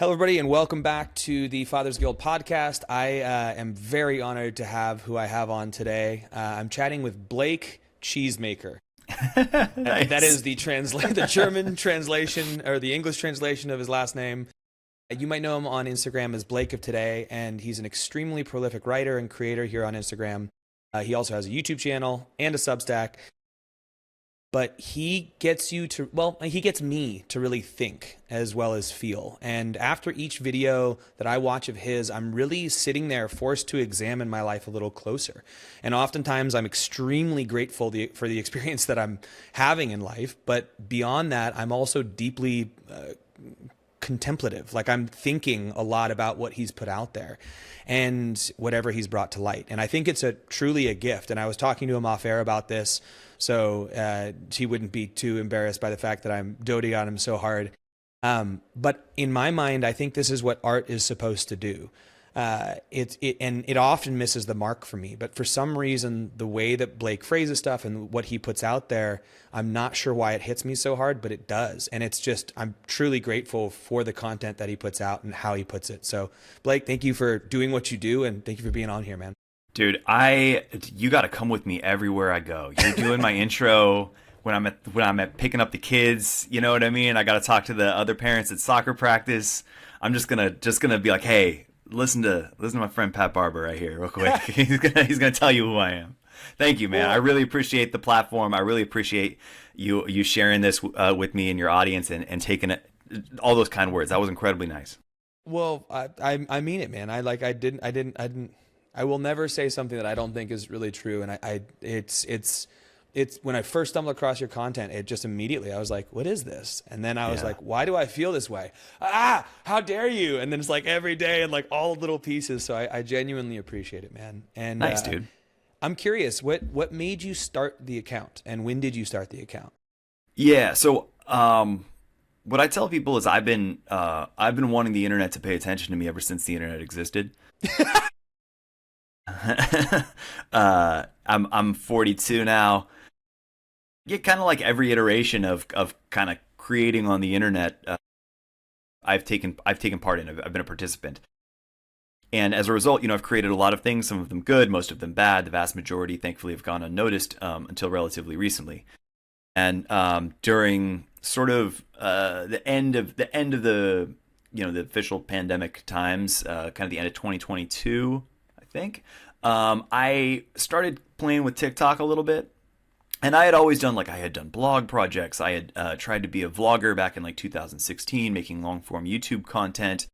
Hello, everybody, and welcome back to the Fathers Guild podcast. I am very honored to have who I have on today. I'm chatting with Blake Cheesemaker. Nice. That is the German translation or the English translation of his last name. You might know him on Instagram as Blake of Today, and he's an extremely prolific writer and creator here on Instagram. He also has a YouTube channel and a Substack. But he gets me to really think as well as feel. And after each video that I watch of his, I'm really sitting there forced to examine my life a little closer. And oftentimes I'm extremely grateful for the experience that I'm having in life. But beyond that, I'm also deeply contemplative. Like, I'm thinking a lot about what he's put out there and whatever he's brought to light. And I think it's truly a gift. And I was talking to him off air about this, so he wouldn't be too embarrassed by the fact that I'm doting on him so hard. But in my mind, I think this is what art is supposed to do. And it often misses the mark for me. But for some reason, the way that Blake phrases stuff and what he puts out there, I'm not sure why it hits me so hard, but it does. And it's just, I'm truly grateful for the content that he puts out and how he puts it. So Blake, thank you for doing what you do, and thank you for being on here, man. Dude, you got to come with me everywhere I go. You're doing my intro when I'm at picking up the kids. You know what I mean? I got to talk to the other parents at soccer practice. I'm just gonna be like, hey, listen to my friend Pat Barber right here, real quick. He's gonna tell you who I am. Thank you, man. I really appreciate the platform. I really appreciate you sharing this with me and your audience and taking it, all those kind words. That was incredibly nice. Well, I mean it, man. I will never say something that I don't think is really true. And it's when I first stumbled across your content, it just immediately, I was like, what is this? And then I was like, why do I feel this way? How dare you? And then it's like every day and like all little pieces. So I genuinely appreciate it, man. And nice, dude. I'm curious, what made you start the account, and when did you start the account? Yeah. So, what I tell people is I've been wanting the internet to pay attention to me ever since the internet existed. I'm 42 now. Yeah, kind of like every iteration of kind of creating on the internet, I've taken part in. I've been a participant, and as a result, I've created a lot of things. Some of them good, most of them bad. The vast majority, thankfully, have gone unnoticed until relatively recently. And during sort of the end of the the official pandemic times, kind of the end of 2022. Think I started playing with TikTok a little bit, and I had always done blog projects. I had tried to be a vlogger back in 2016, making long form YouTube content.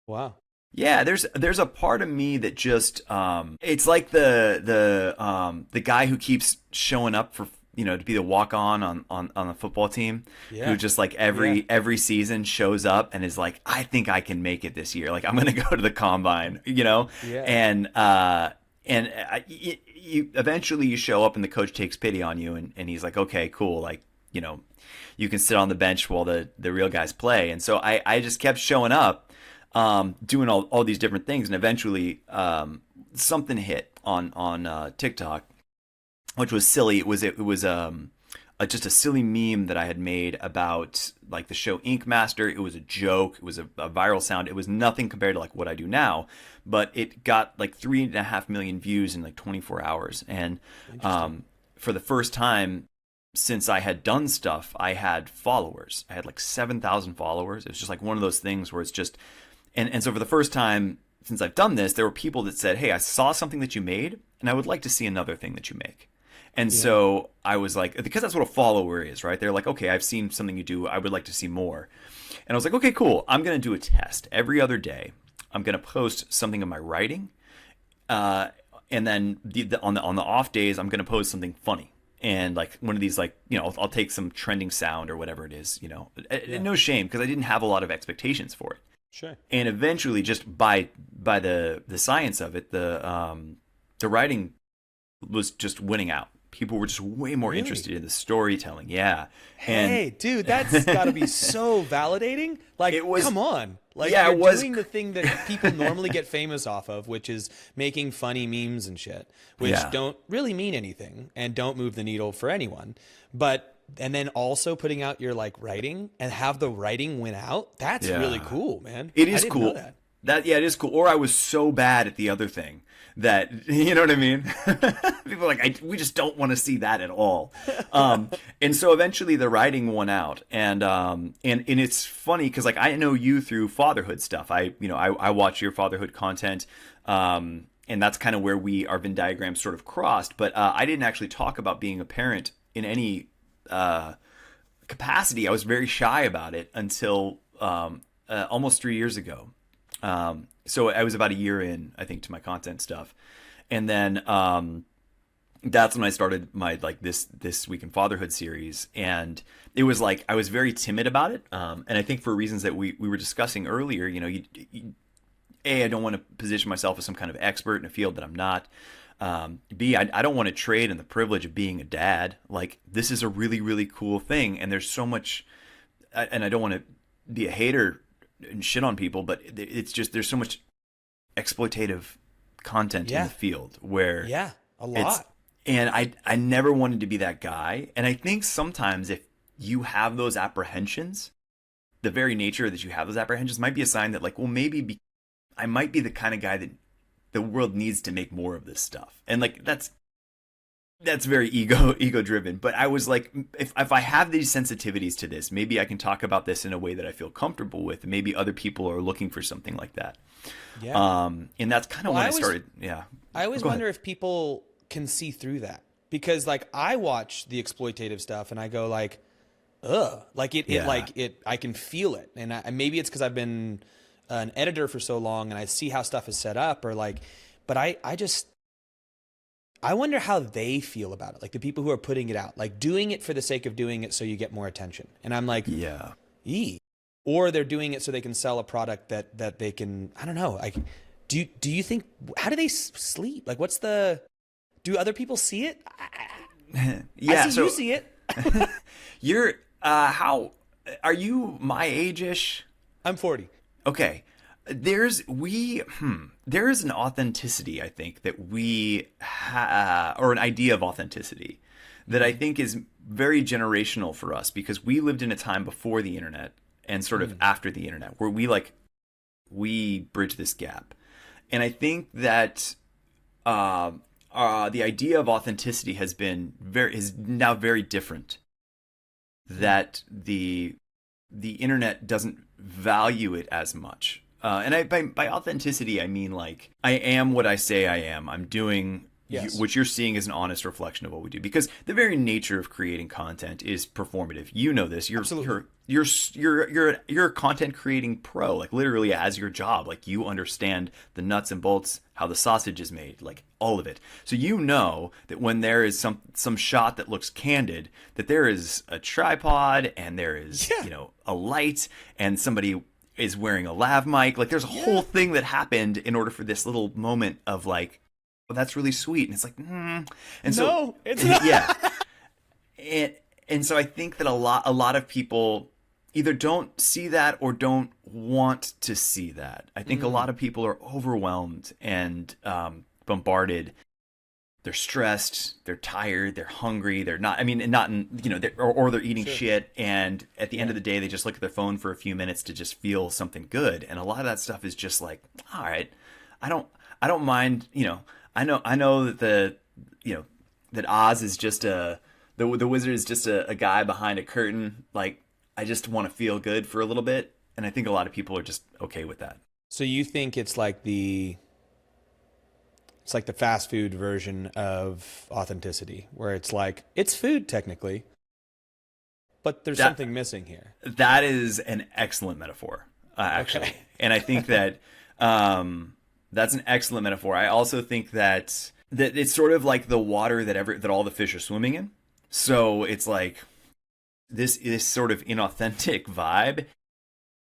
Wow. Yeah, there's a part of me that just it's like the guy who keeps showing up for to be the walk-on the football team, who just every season shows up and is like, I think I can make it this year. Like, I'm going to go to the combine, and you eventually you show up and the coach takes pity on you and he's like, okay, cool. You can sit on the bench while the real guys play. And so I just kept showing up, doing all these different things. And eventually, something hit on TikTok, which was silly. It was just a silly meme that I had made about the show Ink Master. It was a joke. It was a viral sound. It was nothing compared to what I do now, but it got 3.5 million views in 24 hours. And for the first time since I had done stuff, I had followers. I had 7,000 followers. It was just one of those things where it's just, and so for the first time since I've done this, there were people that said, hey, I saw something that you made and I would like to see another thing that you make. And so I was like, because that's what a follower is, right? They're like, okay, I've seen something you do. I would like to see more. And I was like, okay, cool. I'm going to do a test every other day. I'm going to post something of my writing. And then on the off days, I'm going to post something funny. And one of these, I'll take some trending sound or whatever it is, No shame, because I didn't have a lot of expectations for it. Sure. And eventually, just by the science of it, the writing was just winning out. People were just way more interested in the storytelling. Yeah. Hey, dude, that's got to be so validating. Come on. You're doing the thing that people normally get famous off of, which is making funny memes and shit, which don't really mean anything and don't move the needle for anyone. But and then also putting out your like writing and have the writing win out. That's really cool, man. It is I didn't cool. know that. Yeah, it is cool. Or I was so bad at the other thing that, you know what I mean? People are like, we just don't want to see that at all. And so eventually the writing won out. And it's funny because like I know you through fatherhood stuff. I watch your fatherhood content. And that's kind of where our Venn diagrams sort of crossed. But I didn't actually talk about being a parent in any capacity. I was very shy about it until almost 3 years ago. So I was about a year in, I think, to my content stuff. And then that's when I started my like this Week in Fatherhood series. And it was like I was very timid about it. And I think for reasons that we were discussing earlier, I don't want to position myself as some kind of expert in a field that I'm not. B, I don't want to trade in the privilege of being a dad. Like, this is a really, really cool thing. And there's so much, and I don't want to be a hater and shit on people, but it's just, there's so much exploitative content in the field where a lot. And I never wanted to be that guy. And I think sometimes if you have those apprehensions, the very nature that you have those apprehensions might be a sign that like, well, maybe I might be the kind of guy that the world needs to make more of this stuff. And like, that's very ego driven. But I was like, if I have these sensitivities to this, maybe I can talk about this in a way that I feel comfortable with. Maybe other people are looking for something like that. Yeah. And that's kind of when I started. Yeah. I always wonder if people can see through that, because like I watch the exploitative stuff and I go like, ugh, like I can feel it. And maybe it's because I've been an editor for so long and I see how stuff is set up, or like, but I wonder how they feel about it. Like the people who are putting it out, like doing it for the sake of doing it so you get more attention. And I'm like, or they're doing it so they can sell a product that they can, I don't know. Like, do you think, how do they sleep? Like, do other people see it? I see you see it. You're, how, are you my age-ish? I'm 40. Okay. There is an authenticity, I think, that we or an idea of authenticity that I think is very generational for us, because we lived in a time before the internet and sort of after the internet where we bridge this gap. And I think that the idea of authenticity is now very different. That the internet doesn't value it as much. And by authenticity, I mean like I am what I say I am. I'm doing what you're seeing is an honest reflection of what we do, because the very nature of creating content is performative. You know this. You're a content creating pro, like literally as your job. Like you understand the nuts and bolts, how the sausage is made, like all of it. So you know that when there is some shot that looks candid, that there is a tripod and there is a light and somebody is wearing a lav mic. Like there's a whole thing that happened in order for this little moment of like, oh, that's really sweet. And it's like, and so it's not. Yeah. And so I think that a lot of people either don't see that or don't want to see that. I think a lot of people are overwhelmed and bombarded. They're stressed, they're tired, they're hungry, they're not, or they're eating shit. And at the end of the day, they just look at their phone for a few minutes to just feel something good. And a lot of that stuff is just like, all right, I don't mind, I know that that Oz is just the wizard is just a guy behind a curtain. Like, I just want to feel good for a little bit. And I think a lot of people are just okay with that. So you think it's like the fast food version of authenticity, where it's like, it's food technically, but there's something missing here. That is an excellent metaphor, actually. Okay. And I think that that's an excellent metaphor. I also think that it's sort of like the water that all the fish are swimming in. So it's like this sort of inauthentic vibe.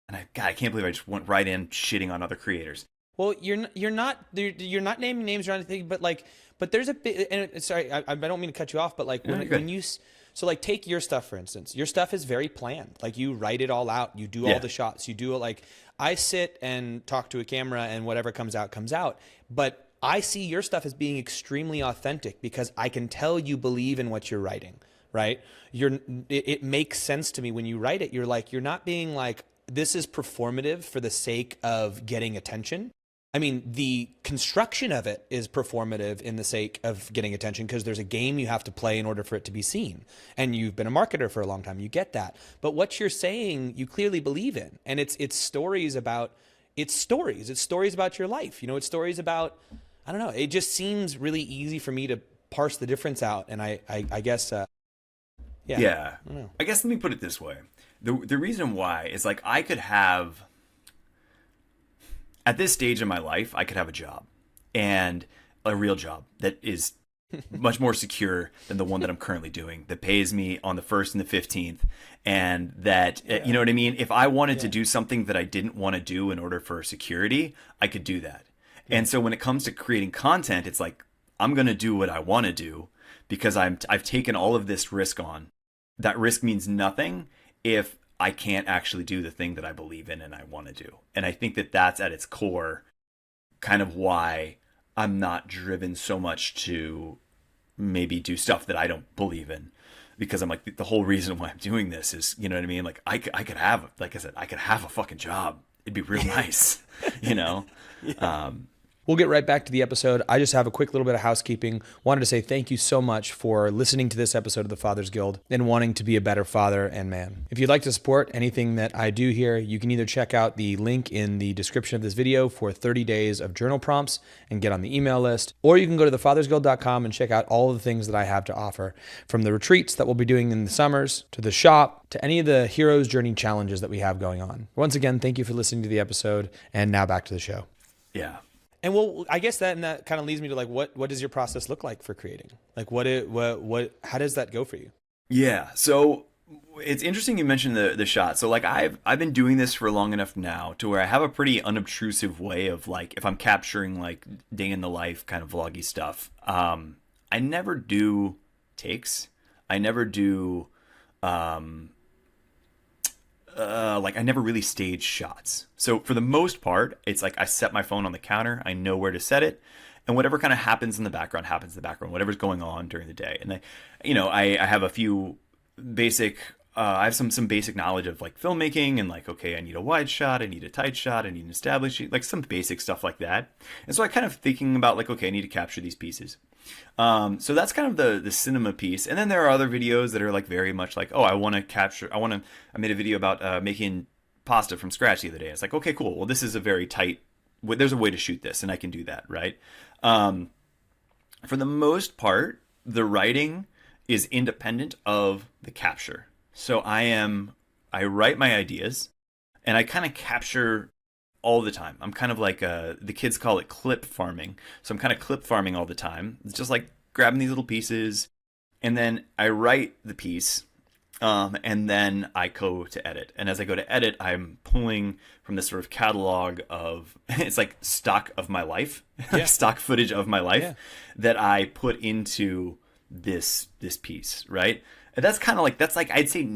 And I can't believe I just went right in shitting on other creators. Well, you're not naming names or anything, but there's a bit. And sorry, I don't mean to cut you off, but like when you take your stuff, for instance. Your stuff is very planned. Like you write it all out. You do all the shots. You do it like I sit and talk to a camera, and whatever comes out comes out. But I see your stuff as being extremely authentic because I can tell you believe in what you're writing, right? It makes sense to me when you write it. You're like, you're not being like, this is performative for the sake of getting attention. I mean, the construction of it is performative in the sake of getting attention because there's a game you have to play in order for it to be seen. And you've been a marketer for a long time. You get that. But what you're saying, you clearly believe in. And it's stories about, it's stories about your life. You know, it's stories about, I don't know. It just seems really easy for me to parse the difference out. And I guess, Yeah. I don't know. I guess let me put it this way. The reason why is like I could have, at this stage in my life, I could have a job, and a real job that is much more secure than the one that I'm currently doing, that pays me on the 1st and the 15th. And that, you know what I mean? If I wanted to do something that I didn't want to do in order for security, I could do that. And so when it comes to creating content, it's like, I'm going to do what I want to do because I've taken all of this risk on. That risk means nothing if I can't actually do the thing that I believe in and I want to do. And I think that that's at its core kind of why I'm not driven so much to maybe do stuff that I don't believe in. Because I'm like, the whole reason why I'm doing this is, you know what I mean? Like I could have, like I said, I could have a fucking job. It'd be real nice, you know? Yeah. We'll get right back to the episode. I just have a quick little bit of housekeeping. Wanted to say thank you so much for listening to this episode of the Father's Guild and wanting to be a better father and man. If you'd like to support anything that I do here, you can either check out the link in the description of this video for 30 days of journal prompts and get on the email list, or you can go to thefathersguild.com and check out all of the things that I have to offer, from the retreats that we'll be doing in the summers, to the shop, to any of the Hero's Journey challenges that we have going on. Once again, thank you for listening to the episode, and now back to the show. Yeah. And well, I guess that kind of leads me to like, what does your process look like for creating? Like how does that go for you? Yeah. So it's interesting you mentioned the shot. So like I've been doing this for long enough now to where I have a pretty unobtrusive way of like, if I'm capturing like day in the life kind of vloggy stuff, I never do takes. I never do, like I never really stage shots. So for the most part, it's like I set my phone on the counter. I know where to set it, and whatever kind of happens in the background happens in the background. Whatever's going on during the day, and I have a few basic. I have some basic knowledge of like filmmaking and like, okay, I need a wide shot, I need a tight shot, I need an established shot, like some basic stuff like that. And so I kind of thinking about like, okay, I need to capture these pieces. So that's kind of the cinema piece. And then there are other videos that are like very much like, oh, I made a video about making pasta from scratch the other day. It's like, okay, cool. Well, this is a very tight, there's a way to shoot this and I can do that, right? For the most part, the writing is independent of the capture. So I write my ideas and I kind of capture all the time. I'm kind of like, the kids call it clip farming. So I'm kind of clip farming all the time. It's just like grabbing these little pieces and then I write the piece, and then I go to edit. And as I go to edit, I'm pulling from this sort of catalog of, it's like stock of my life, stock footage of my life that I put into this piece, right? And that's kind of like, that's like, I'd say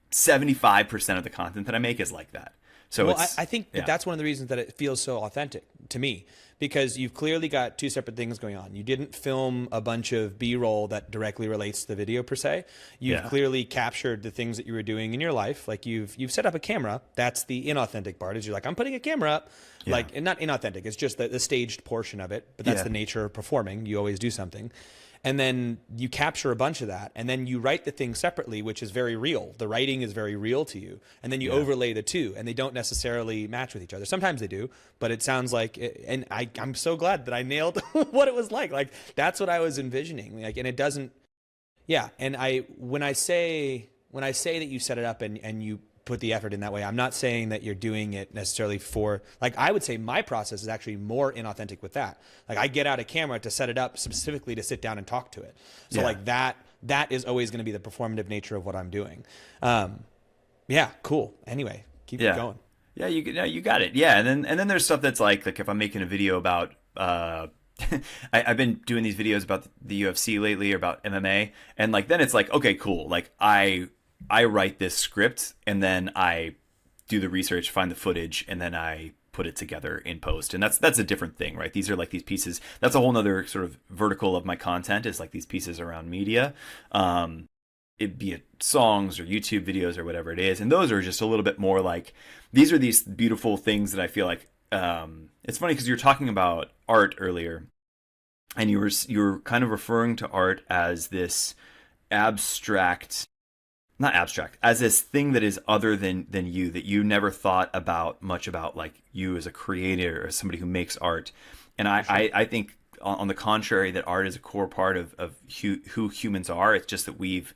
75% of the content that I make is like that. So well, I think that's one of the reasons that it feels so authentic to me, because you've clearly got two separate things going on. You didn't film a bunch of B-roll that directly relates to the video per se. You've clearly captured the things that you were doing in your life. Like you've set up a camera. That's the inauthentic part, is you're like, I'm putting a camera up. Like, and not inauthentic. It's just the staged portion of it, but that's the nature of performing. You always do something. And then you capture a bunch of that, and then you write the thing separately, which is very real. The writing is very real to you. And then you overlay the two, and they don't necessarily match with each other. Sometimes they do, but it sounds like, and I'm so glad that I nailed what it was like. Like, that's what I was envisioning. Like, and it doesn't, and when I say that you set it up and you put the effort in that way, I'm not saying that you're doing it necessarily for, like, I would say my process is actually more inauthentic with that. Like, I get out a camera to set it up specifically to sit down and talk to it. So like that is always going to be the performative nature of what I'm doing. Cool. Anyway, keep going. Yeah, you got it. Yeah, and then there's stuff that's like if I'm making a video about I've been doing these videos about the UFC lately, or about MMA, and like then it's like, okay, cool. Like I write this script and then I do the research, find the footage, and then I put it together in post. And that's a different thing, right? These are like these pieces. That's a whole nother sort of vertical of my content, is like these pieces around media. it be it songs or YouTube videos or whatever it is. And those are just a little bit more like, these are these beautiful things that I feel like, it's funny because you were talking about art earlier, and you were kind of referring to art as this abstract, not abstract, as this thing that is other than you, that you never thought about much about, like you as a creator or somebody who makes art. And I think on the contrary, that art is a core part of who humans are. It's just that we've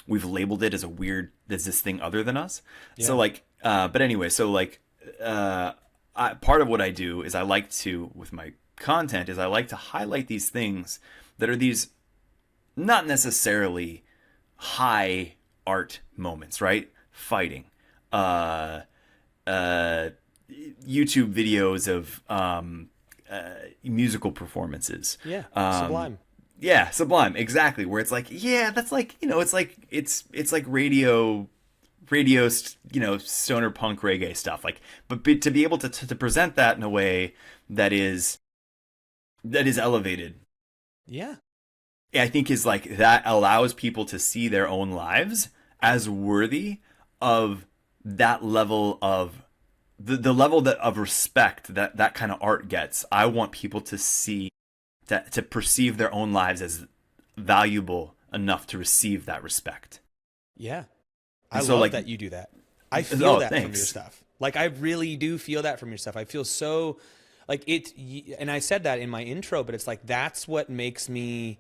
labeled it as as this thing other than us. Yeah. So like, but anyway, so like, part of what I do is I like to, with my content, is I like to highlight these things that are these not necessarily high art moments, right? Fighting, YouTube videos of musical performances. Yeah, sublime. Yeah, sublime, exactly. Where it's like, yeah, that's like, it's like it's like radio, stoner punk reggae stuff. Like, but to be able to present that in a way that is elevated. Yeah. I think is like, that allows people to see their own lives as worthy of that level of the level of respect that kind of art gets. I want people to see that, to perceive their own lives as valuable enough to receive that respect. Yeah. I love like, that you do that. I feel that from your stuff. Like, I really do feel that from your stuff. I feel so like it, and I said that in my intro, but it's like, that's what makes me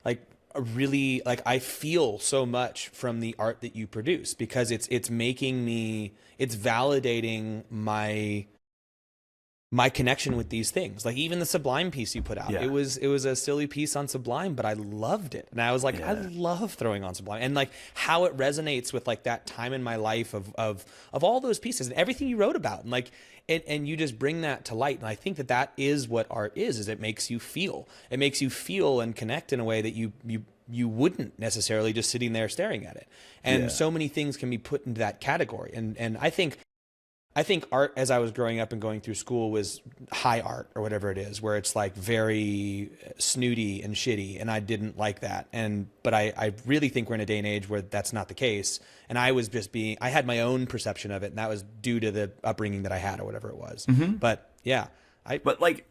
like really, like, I feel so much from the art that you produce, because it's making me, it's validating my connection with these things. Like even the Sublime piece you put out, it was a silly piece on Sublime, but I loved it. And I was like, I love throwing on Sublime, and like how it resonates with like that time in my life of all those pieces and everything you wrote about. And like, and you just bring that to light. And I think that is what art is it makes you feel. It makes you feel and connect in a way that you wouldn't necessarily just sitting there staring at it. And so many things can be put into that category. And I think art, as I was growing up and going through school, was high art or whatever it is, where it's like very snooty and shitty, and I didn't like that. But I really think we're in a day and age where that's not the case. And I was just I had my own perception of it, and that was due to the upbringing that I had or whatever it was. Mm-hmm. But yeah, but like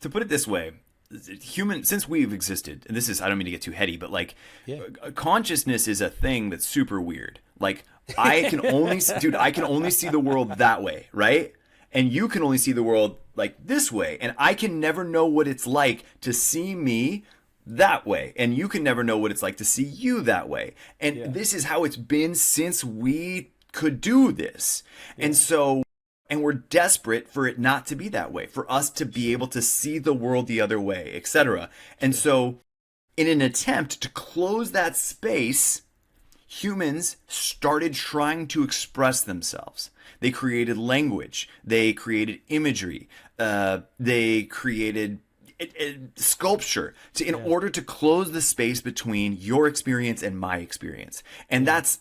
to put it this way, since we've existed, and this is, I don't mean to get too heady, but like consciousness is a thing that's super weird. Like I can only see the world that way, right? And you can only see the world like this way, and I can never know what it's like to see me that way, and you can never know what it's like to see you that way. And this is how it's been since we could do this. And we're desperate for it not to be that way, for us to be able to see the world the other way, etc. And so in an attempt to close that space, humans started trying to express themselves. They created language. They created imagery. They created sculpture in order to close the space between your experience and my experience. And that's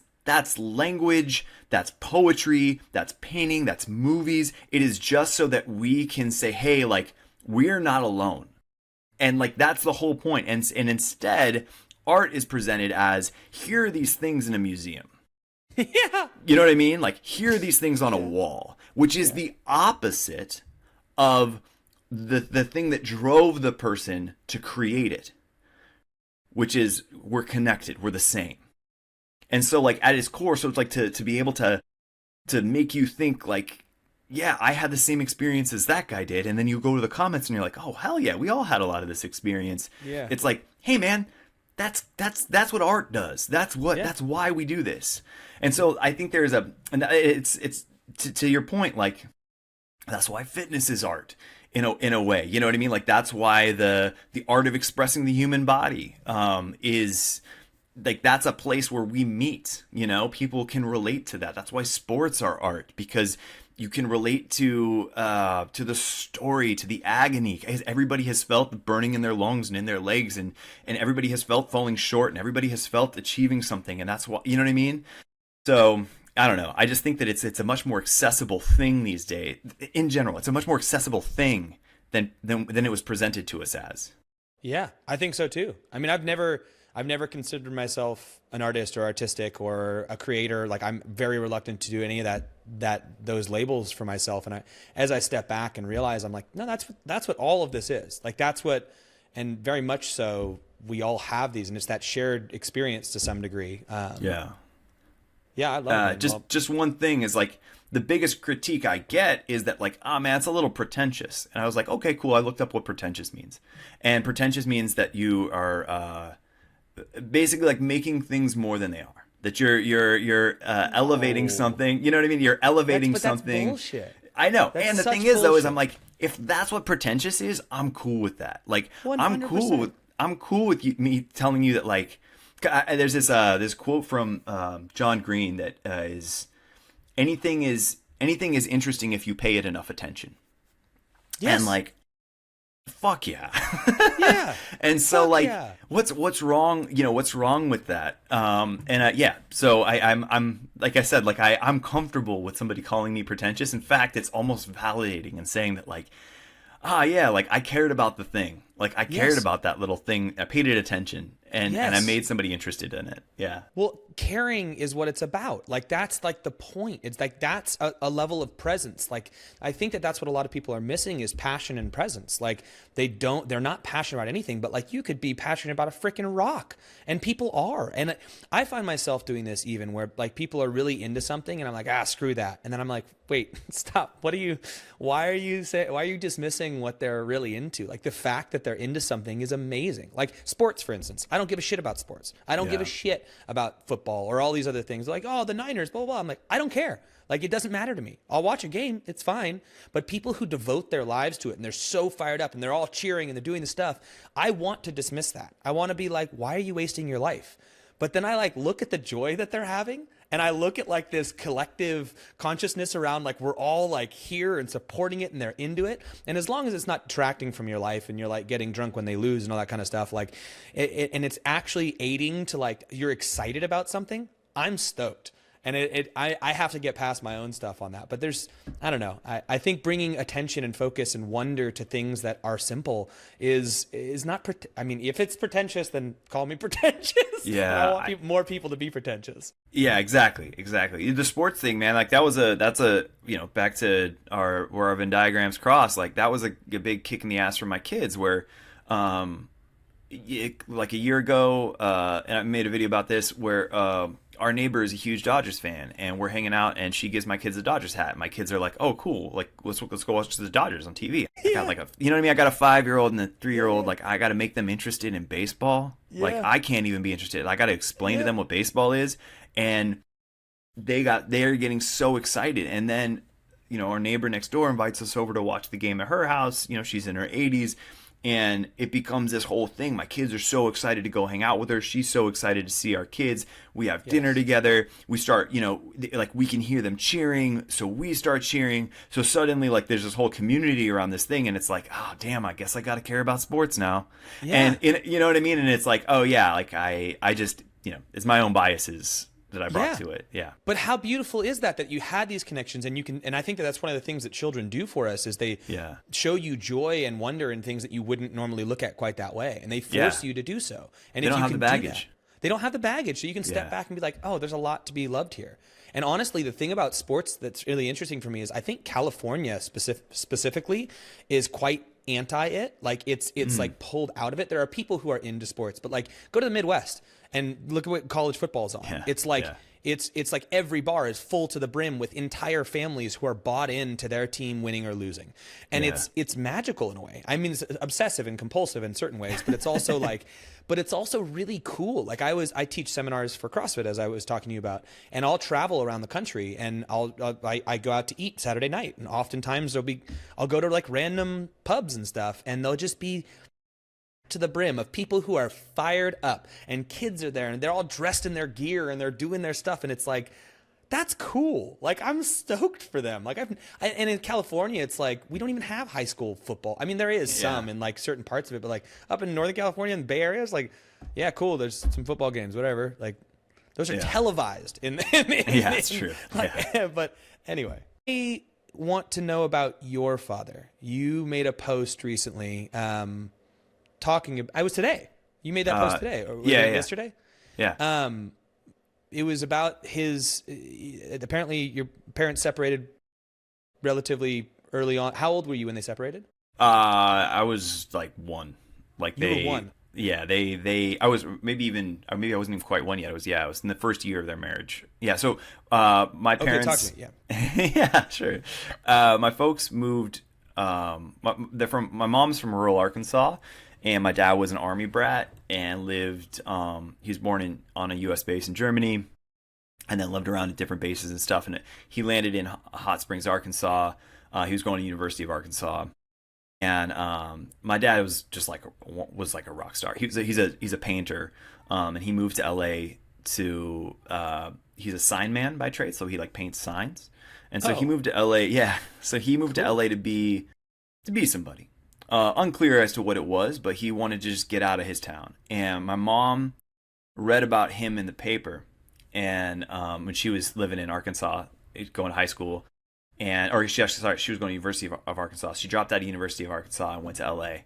language, that's poetry, that's painting, that's movies. It is just so that we can say, hey, like, we're not alone. And like, that's the whole point. And instead, art is presented as, here are these things in a museum. Yeah. You know what I mean? Like, here are these things on a wall, which is the opposite of the thing that drove the person to create it, which is, we're connected, we're the same. And so like at its core, so it's like to be able to make you think like, yeah, I had the same experience as that guy did. And then you go to the comments and you're like, oh, hell yeah, we all had a lot of this experience. Yeah. It's like, hey man, that's what art does. That's why we do this. And so I think there's and it's to your point, like, that's why fitness is art in a way, you know what I mean? Like, that's why the art of expressing the human body is, like, that's a place where we meet, you know, people can relate to that. That's why sports are art, because you can relate to the story, to the agony. Everybody has felt the burning in their lungs and in their legs, and everybody has felt falling short, and everybody has felt achieving something. And that's what, you know what I mean? So I don't know. I just think that it's a much more accessible thing these days. In general, it's a much more accessible thing than it was presented to us as. Yeah, I think so too. I mean, I've never I've never considered myself an artist or artistic or a creator. Like I'm very reluctant to do any of those labels for myself. And as I step back and realize, I'm like, no, that's what all of this is. Like that's what, and very much so, we all have these, and it's that shared experience to some degree. Yeah. Yeah, I love it. Just one thing is like the biggest critique I get is that like, oh man, it's a little pretentious. And I was like, okay, cool. I looked up what pretentious means, and pretentious means that you are basically like making things more than they are. That you're elevating something. You know what I mean? You're elevating something. That's bullshit. I know. That's and the thing is, though, is I'm like, if that's what pretentious is, I'm cool with that. Like, 100%. I'm cool with me telling you that, like, there's this quote from John Green that is anything is interesting if you pay it enough attention. Yes. And like, fuck yeah. Yeah. And so Fuck like, yeah. what's wrong? You know, what's wrong with that? Yeah. So I'm like I said, like I'm comfortable with somebody calling me pretentious. In fact, it's almost validating and saying that like, yeah, like I cared about the thing. Like I cared Yes. about that little thing. I paid it attention and I Yes. made somebody interested in it. Yeah. Well, caring is what it's about. Like that's like the point. It's like that's a level of presence. Like I think that's what a lot of people are missing is passion and presence. Like they're not passionate about anything, but like you could be passionate about a freaking rock, and people are. And I find myself doing this even where like people are really into something and I'm like, screw that. And then I'm like, wait, stop. Why are you dismissing what they're really into? Like the fact that they're into something is amazing. Like sports, for instance. I don't give a shit about sports. I don't give a shit about football or all these other things. Like, oh, the Niners, blah, blah, blah. I'm like, I don't care. Like, it doesn't matter to me. I'll watch a game. It's fine. But people who devote their lives to it and they're so fired up and they're all cheering and they're doing the stuff, I want to dismiss that. I want to be like, why are you wasting your life? But then I like look at the joy that they're having, and I look at like this collective consciousness around like we're all like here and supporting it and they're into it. And as long as it's not detracting from your life and you're like getting drunk when they lose and all that kind of stuff, like and it's actually aiding to like you're excited about something, I'm stoked. And I have to get past my own stuff on that. But I don't know. I think bringing attention and focus and wonder to things that are simple is not, I mean, if it's pretentious, then call me pretentious. Yeah. I want more people to be pretentious. Yeah, exactly. The sports thing, man, like that's a, you know, back to where our Venn diagrams cross, like that was a big kick in the ass for my kids where, like a year ago, and I made a video about this where, our neighbor is a huge Dodgers fan, and we're hanging out, and she gives my kids a Dodgers hat. My kids are like, "Oh, cool! Like, let's go watch the Dodgers on TV." I got like you know what I mean? I got a 5-year-old and a 3-year-old. Like, I got to make them interested in baseball. Yeah. Like, I can't even be interested. I got to explain to them what baseball is, and they're getting so excited. And then, you know, our neighbor next door invites us over to watch the game at her house. You know, she's in her 80s. And it becomes this whole thing. My kids are so excited to go hang out with her. She's so excited to see our kids. We have dinner together. We start, you know, like we can hear them cheering. So we start cheering. So suddenly, like, there's this whole community around this thing. And it's like, oh, damn, I guess I got to care about sports now. Yeah. And you know what I mean? And it's like, oh, yeah, like I just, you know, it's my own biases that I brought to it. Yeah. But how beautiful is that you had these connections and you can, and I think that's one of the things that children do for us is they show you joy and wonder in things that you wouldn't normally look at quite that way. And they force you to do so. And they if don't you have can the baggage. They don't have the baggage. So you can step back and be like, oh, there's a lot to be loved here. And honestly, the thing about sports that's really interesting for me is I think California specifically is quite anti it. Like it's like pulled out of it. There are people who are into sports, but like go to the Midwest and look at what college football is on. Yeah. It's like it's like every bar is full to the brim with entire families who are bought into their team winning or losing. And it's magical in a way. I mean, it's obsessive and compulsive in certain ways, but it's also like but it's also really cool. Like I teach seminars for CrossFit, as I was talking to you about, and I'll travel around the country and I go out to eat Saturday night, and oftentimes I'll go to like random pubs and stuff, and they'll just be to the brim of people who are fired up, and kids are there and they're all dressed in their gear and they're doing their stuff, and it's like, that's cool. Like I'm stoked for them. Like and in California, it's like we don't even have high school football. I mean, there is some in like certain parts of it, but like up in Northern California and the Bay Area, it's like, yeah, cool. There's some football games, whatever. Like those are televised in it's true. Like, but anyway, I want to know about your father. You made a post recently. It was today. You made that post today, or was yeah, it yeah. yesterday? Yeah. It was about his. Apparently, your parents separated relatively early on. How old were you when they separated? I was like one. Like You were they, one. yeah, I was maybe even, or maybe I wasn't even quite one yet. I was in the first year of their marriage. Yeah. So, my Okay, talk parents, to me. Yeah. yeah, sure. My folks moved, my mom's from rural Arkansas, and my dad was an army brat and lived, he was born on a U.S. base in Germany, and then lived around at different bases and stuff. And he landed in Hot Springs, Arkansas. He was going to the University of Arkansas, and my dad was like a rock star. He's a painter, and he moved to L.A. to he's a sign man by trade, so he like paints signs, and so he moved to L.A. Yeah, so he moved to L.A. to be somebody. Unclear as to what it was, but he wanted to just get out of his town. And my mom read about him in the paper, and when she was living in Arkansas, going to high school, she was going to University of Arkansas. She dropped out of University of Arkansas and went to LA,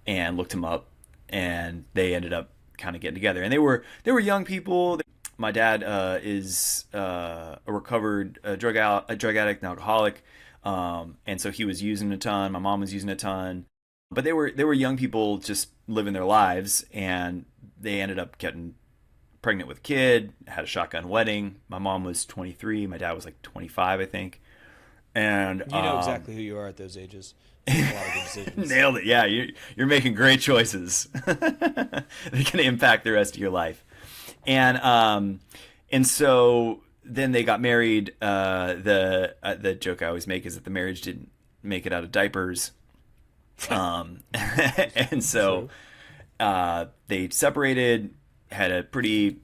and looked him up, and they ended up kind of getting together. And they were young people. My dad is a recovered drug addict and alcoholic, and so he was using a ton. My mom was using a ton, but they were young people just living their lives, and they ended up getting pregnant with a kid, had a shotgun wedding. My mom was 23. My dad was like 25, I think. And You know exactly who you are at those ages. You make a lot of good decisions. nailed it. Yeah, you're making great choices. They're going to impact the rest of your life. And so then they got married. The joke I always make is that the marriage didn't make it out of diapers. And so they separated, had a pretty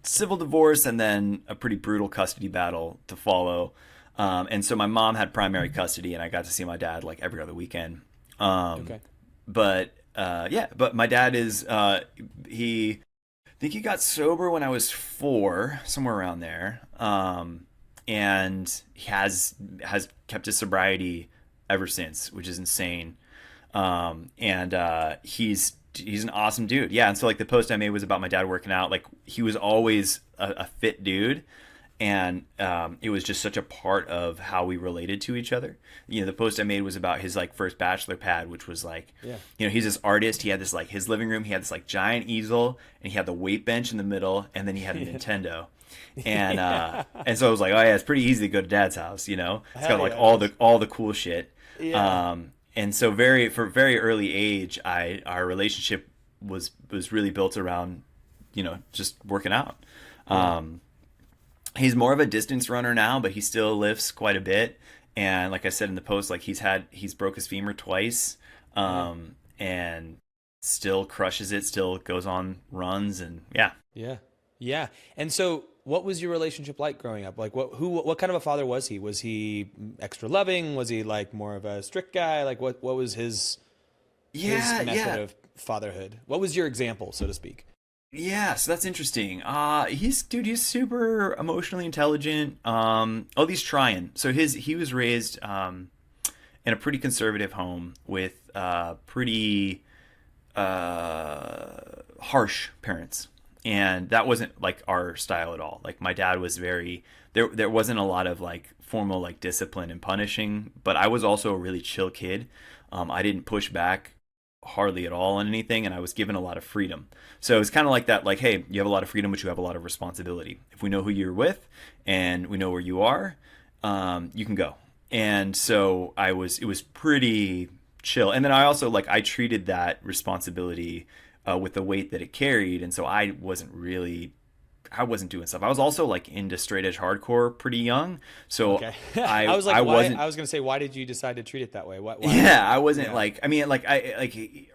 civil divorce, and then a pretty brutal custody battle to follow. And so my mom had primary custody, and I got to see my dad like every other weekend. Okay. But but my dad is I think he got sober when I was 4, somewhere around there. And he has kept his sobriety ever since, which is insane. And he's an awesome dude. Yeah. And so like the post I made was about my dad working out. Like he was always a fit dude. And it was just such a part of how we related to each other. You know, the post I made was about his like first bachelor pad, which was like, you know, he's this artist. He had this like his living room. He had this like giant easel, and he had the weight bench in the middle, and then he had a Nintendo. And and so I was like, oh yeah, it's pretty easy to go to dad's house. You know, it's got like all the cool shit. Yeah. And so for very early age, our relationship was really built around, you know, just working out. He's more of a distance runner now, but he still lifts quite a bit. And like I said in the post, like he's broke his femur twice, and still crushes it, still goes on runs, and yeah. Yeah. And so what was your relationship like growing up? Like what kind of a father was he? Was he extra loving? Was he like more of a strict guy? Like what was his method of fatherhood? What was your example, so to speak? Yeah, so that's interesting. He's super emotionally intelligent. He's trying. So he was raised in a pretty conservative home with pretty harsh parents. And that wasn't like our style at all. Like my dad was there wasn't a lot of like formal like discipline and punishing, but I was also a really chill kid. I didn't push back hardly at all on anything, and I was given a lot of freedom. So it's kind of like that, like, hey, you have a lot of freedom, but you have a lot of responsibility. If we know who you're with and we know where you are, you can go. And so it was pretty chill. And then I also I treated that responsibility with the weight that it carried, and so I wasn't doing stuff. I was also like into straight edge hardcore pretty young. So okay. I was going to say, why did you decide to treat it that way? Why I wasn't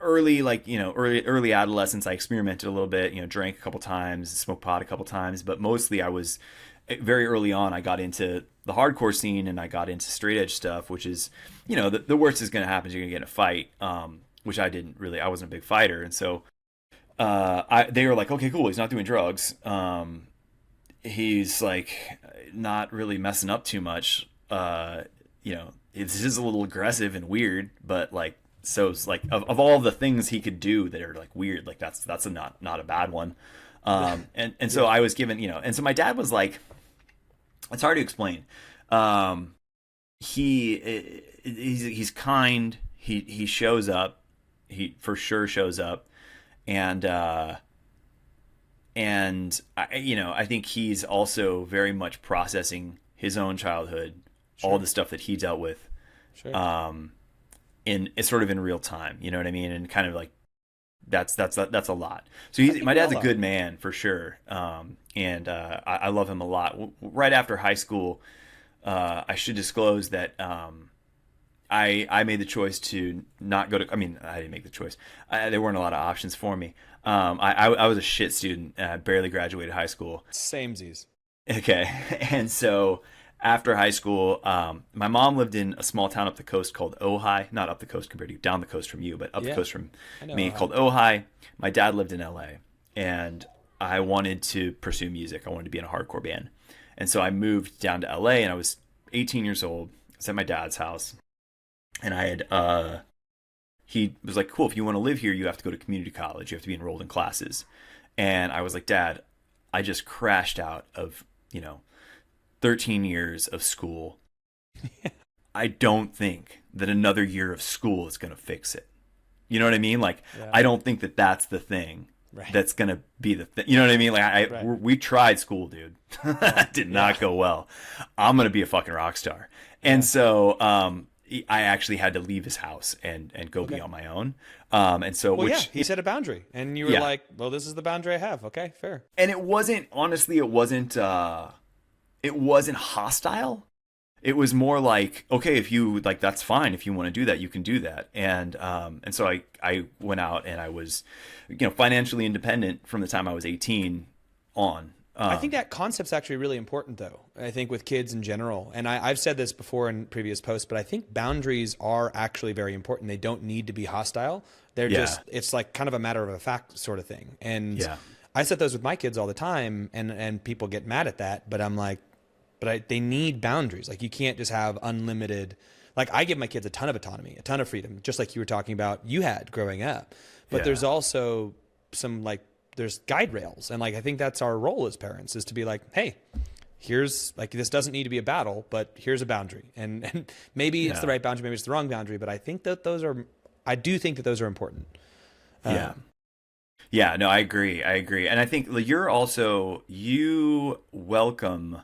early adolescence, I experimented a little bit, you know, drank a couple times, smoked pot a couple times, but mostly I was very early on, I got into the hardcore scene, and I got into straight edge stuff, which is, you know, the worst is going to happen is you're going to get in a fight, which I wasn't a big fighter. And so they were like, okay, cool, he's not doing drugs. He's like not really messing up too much. You know, this is a little aggressive and weird, but like so it's like of all the things he could do that are like weird, like that's a not a bad one. And so I was given, and so my dad was like, it's hard to explain. He's kind. He shows up. He for sure shows up, and I think he's also very much processing his own childhood, all the stuff that he dealt with, in sort of in real time. You know what I mean? And kind of like that's a lot. So my dad's a good man for sure, and I love him a lot. Right after high school, I should disclose that I made the choice to not go to. I mean, I didn't make the choice. There weren't a lot of options for me. I was a shit student. Barely graduated high school. Samesies. Okay, and so after high school, my mom lived in a small town up the coast called Ojai. Not up the coast compared to you, down the coast from you, but up the coast from me, called Ojai. My dad lived in LA, and I wanted to pursue music. I wanted to be in a hardcore band. And so I moved down to LA, and I was 18 years old. I was at my dad's house, and I had he was like, cool, if you want to live here, you have to go to community college. You have to be enrolled in classes. And I was like, Dad, I just crashed out of, 13 years of school. I don't think that another year of school is going to fix it. You know what I mean? Like, I don't think that that's the thing. Right. That's going to be the thing. You know what I mean? Like, we tried school, dude. Did not go well. I'm going to be a fucking rock star. And so I actually had to leave his house and go be on my own. And so, he set a boundary, and you were like, well, this is the boundary I have. Okay, fair. And it wasn't hostile. It was more like, okay, if you like, that's fine. If you want to do that, you can do that. And so I went out, and I was, financially independent from the time I was 18 on. I think that concept's actually really important, though. I think with kids in general, and I've said this before in previous posts, but I think boundaries are actually very important. They don't need to be hostile. They're just, it's like kind of a matter of a fact sort of thing. And I set those with my kids all the time, and people get mad at that, but I'm like, they need boundaries. Like, you can't just have unlimited, like, I give my kids a ton of autonomy, a ton of freedom, just like you were talking about you had growing up. But there's also some, like, there's guide rails. And like, I think that's our role as parents, is to be like, hey, here's like, this doesn't need to be a battle, but here's a boundary. And maybe it's the right boundary, maybe it's the wrong boundary, but I think that I do think that those are important. Yeah, no, I agree. And I think you welcome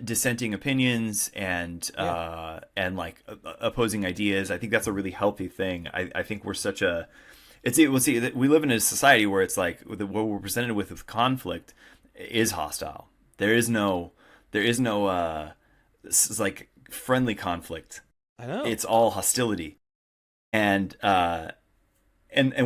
dissenting opinions and like opposing ideas. I think that's a really healthy thing. I think we're such a, we live in a society where it's like what we're presented with conflict is hostile. There is no this is like friendly conflict. I know. It's all hostility. And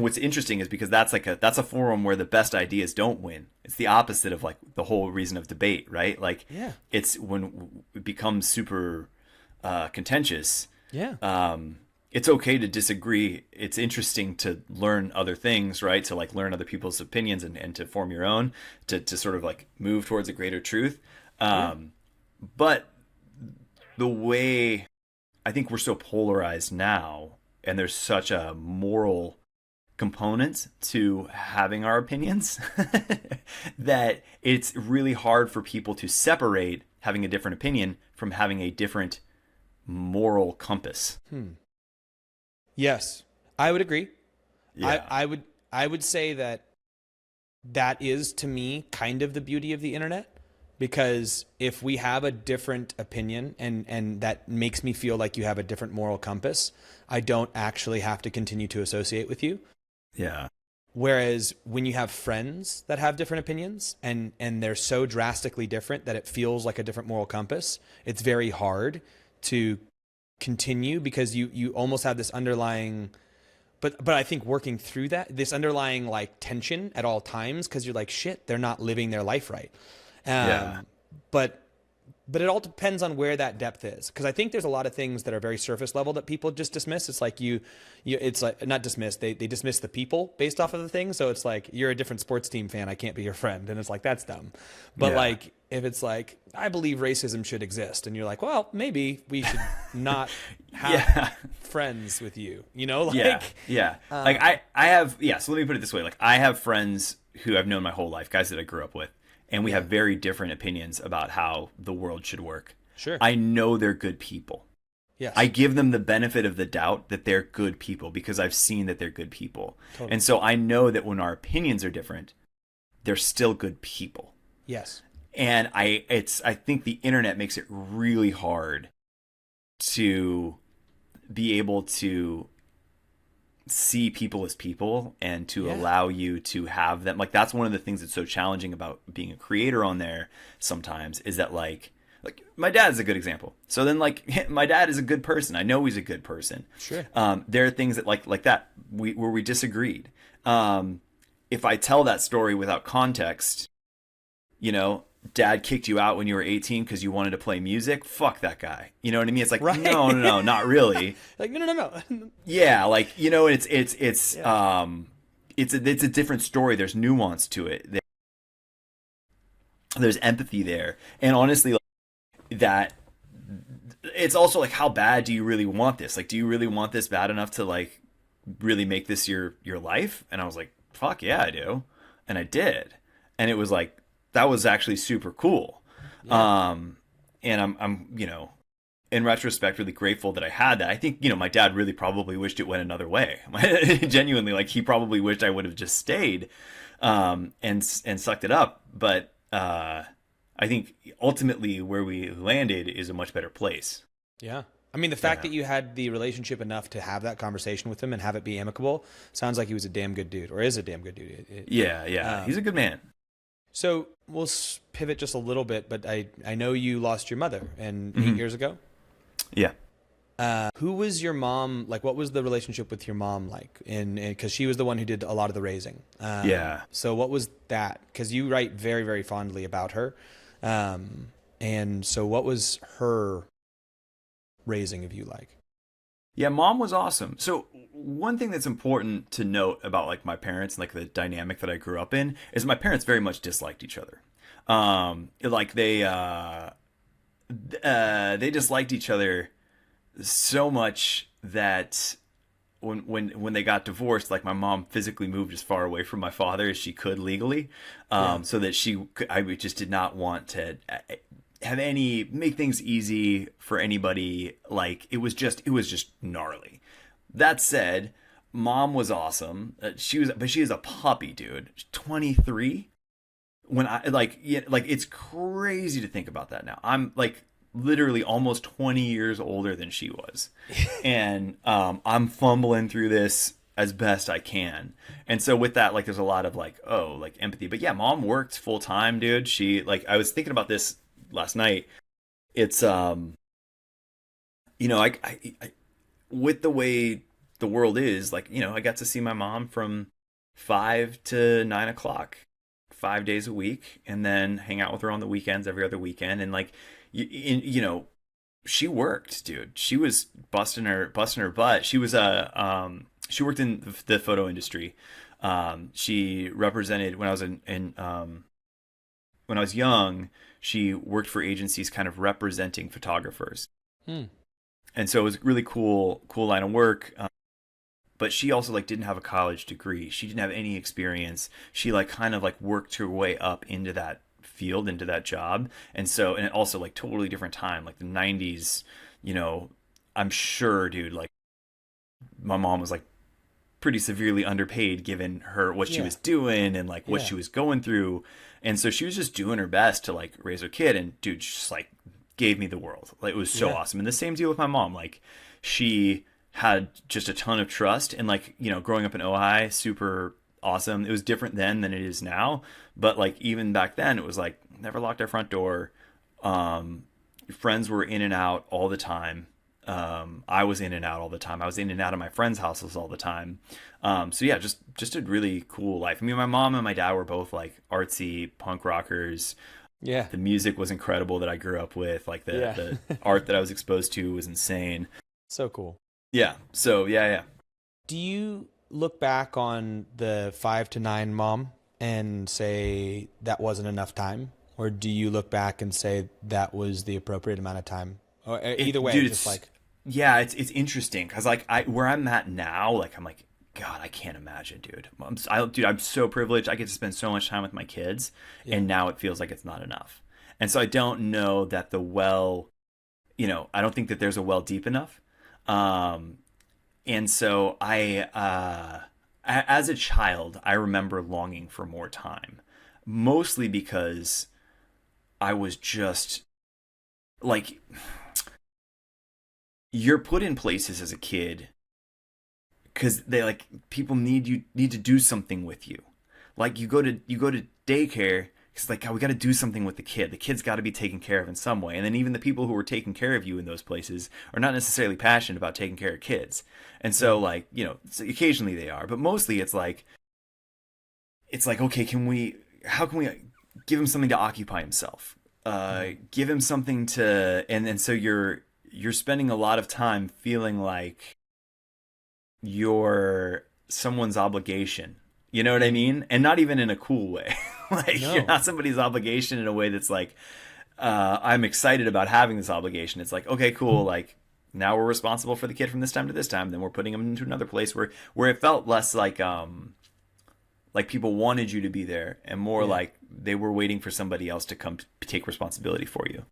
what's interesting is because that's a forum where the best ideas don't win. It's the opposite of like the whole reason of debate, right? Like, it's when it becomes super contentious. It's okay to disagree. It's interesting to learn other things, right? To like learn other people's opinions and to form your own, to sort of like move towards a greater truth. But the way I think we're so polarized now, and there's such a moral component to having our opinions that it's really hard for people to separate having a different opinion from having a different moral compass. Yes, I would agree. I would say that is, to me, kind of the beauty of the internet, because if we have a different opinion and that makes me feel like you have a different moral compass, I don't actually have to continue to associate with you. Yeah. Whereas when you have friends that have different opinions and they're so drastically different that it feels like a different moral compass, it's very hard to continue, because you almost have this underlying, but I think working through this underlying like tension at all times, because you're like, shit, they're not living their life right. But But it all depends on where that depth is, because I think there's a lot of things that are very surface level that people just dismiss. It's like it's like not dismiss. They dismiss the people based off of the thing. So it's like, you're a different sports team fan, I can't be your friend, and it's like, that's dumb. But Yeah. like, if it's like, I believe racism should exist, and you're like, well, maybe we should not have Yeah. friends with you. You know, like, Yeah. Like I have, yeah. So let me put it this way. Like, I have friends who I've known my whole life, guys that I grew up with, and we have very different opinions about how the world should work. Sure. I know they're good people. Yes. I give them the benefit of the doubt that they're good people because I've seen that they're good people. Totally. And so I know that when our opinions are different, they're still good people. Yes. And I think the internet makes it really hard to be able to see people as people and to allow you to have them. Like, that's one of the things that's so challenging about being a creator on there sometimes, is that like my dad's a good example. So then, like, my dad is a good person. I know he's a good person. Sure. There are things that like that where we disagreed. If I tell that story without context, you know, dad kicked you out when you were 18 because you wanted to play music. Fuck that guy. You know what I mean? It's like, Right. no, not really. Like, no. Yeah, like, you know, it's a different story. There's nuance to it. There's empathy there, and honestly, like, that it's also like, how bad do you really want this? Like, do you really want this bad enough to like really make this your life? And I was like, fuck yeah, I do, and I did, and it was like, that was actually super cool. Yeah. And I'm you know, in retrospect, really grateful that I had that. I think, you know, my dad really probably wished it went another way. Genuinely, like, he probably wished I would have just stayed, and sucked it up. But I think ultimately where we landed is a much better place. Yeah. I mean, the fact that you had the relationship enough to have that conversation with him and have it be amicable sounds like he was a damn good dude, or is a damn good dude. Yeah. He's a good man. So we'll pivot just a little bit, but I know you lost your mother 8 years ago. Yeah. Who was your mom? Like, what was the relationship with your mom like? Because she was the one who did a lot of the raising. Yeah. So what was that? Because you write very, very fondly about her. And so what was her raising of you like? Yeah, mom was awesome. So one thing that's important to note about like my parents and like the dynamic that I grew up in is my parents very much disliked each other. Like they disliked each other so much that when they got divorced, like, my mom physically moved as far away from my father as she could legally, so that I just did not want to make things easy for anybody. Like, it was just gnarly. That said, mom was awesome. She is a puppy, dude. She's 23. When it's crazy to think about that now. I'm like literally almost 20 years older than she was. And I'm fumbling through this as best I can. And so with that, like, there's a lot of like, empathy. But yeah, mom worked full time, dude. She, like, I was thinking about this last night. It's you know, I with the way the world is, like, you know, I got to see my mom from 5 to 9 o'clock 5 days a week, and then hang out with her on the weekends every other weekend. And like, you know, she worked, dude. She was busting her butt. She was she worked in the photo industry. She represented when I was when I was young. She worked for agencies, kind of representing photographers. And so it was a really cool line of work. But she also, like, didn't have a college degree. She didn't have any experience. She, like, kind of like worked her way up into that field, into that job. And so, and also, like, totally different time, like the 90s, you know. I'm sure, dude, like, my mom was like pretty severely underpaid given her what she was doing and like what she was going through. And so she was just doing her best to like raise her kid, and dude just like gave me the world. Like, it was so awesome. And the same deal with my mom. Like, she had just a ton of trust, and like, you know, growing up in Ojai, super awesome. It was different then than it is now, but like, even back then, it was like, never locked our front door. Friends were in and out all the time. I was in and out all the time. I was in and out of my friends' houses all the time. So yeah, just a really cool life. I mean, my mom and my dad were both like artsy punk rockers. Yeah. The music was incredible that I grew up with. Like Yeah. the art that I was exposed to was insane. So cool. Yeah. So yeah. Do you look back on the 5 to 9 mom and say that wasn't enough time? Or do you look back and say that was the appropriate amount of time? Or either way, Dude, just like, yeah, it's interesting because like where I'm at now, like I'm like, God, I can't imagine, dude. Dude, I'm so privileged. I get to spend so much time with my kids, yeah, and now it feels like it's not enough. And so I don't know that the well, I don't think that there's a well deep enough. Um, and so as a child, I remember longing for more time, mostly because I was just like, you're put in places as a kid because they like people need to do something with you. Like you go to daycare because like, oh, we got to do something with the kid. The kid's got to be taken care of in some way. And then even the people who are taking care of you in those places are not necessarily passionate about taking care of kids. And so like, occasionally they are, but mostly it's like, okay, how can we give him something to occupy himself? Give him something to, and so you're spending a lot of time feeling like you're someone's obligation. You know what I mean? And not even in a cool way. Like you're no. not somebody's obligation in a way that's like, I'm excited about having this obligation. It's like, okay, cool. Like now we're responsible for the kid from this time to this time. Then we're putting him into another place where it felt less like people wanted you to be there and more Yeah. like they were waiting for somebody else to come take responsibility for you.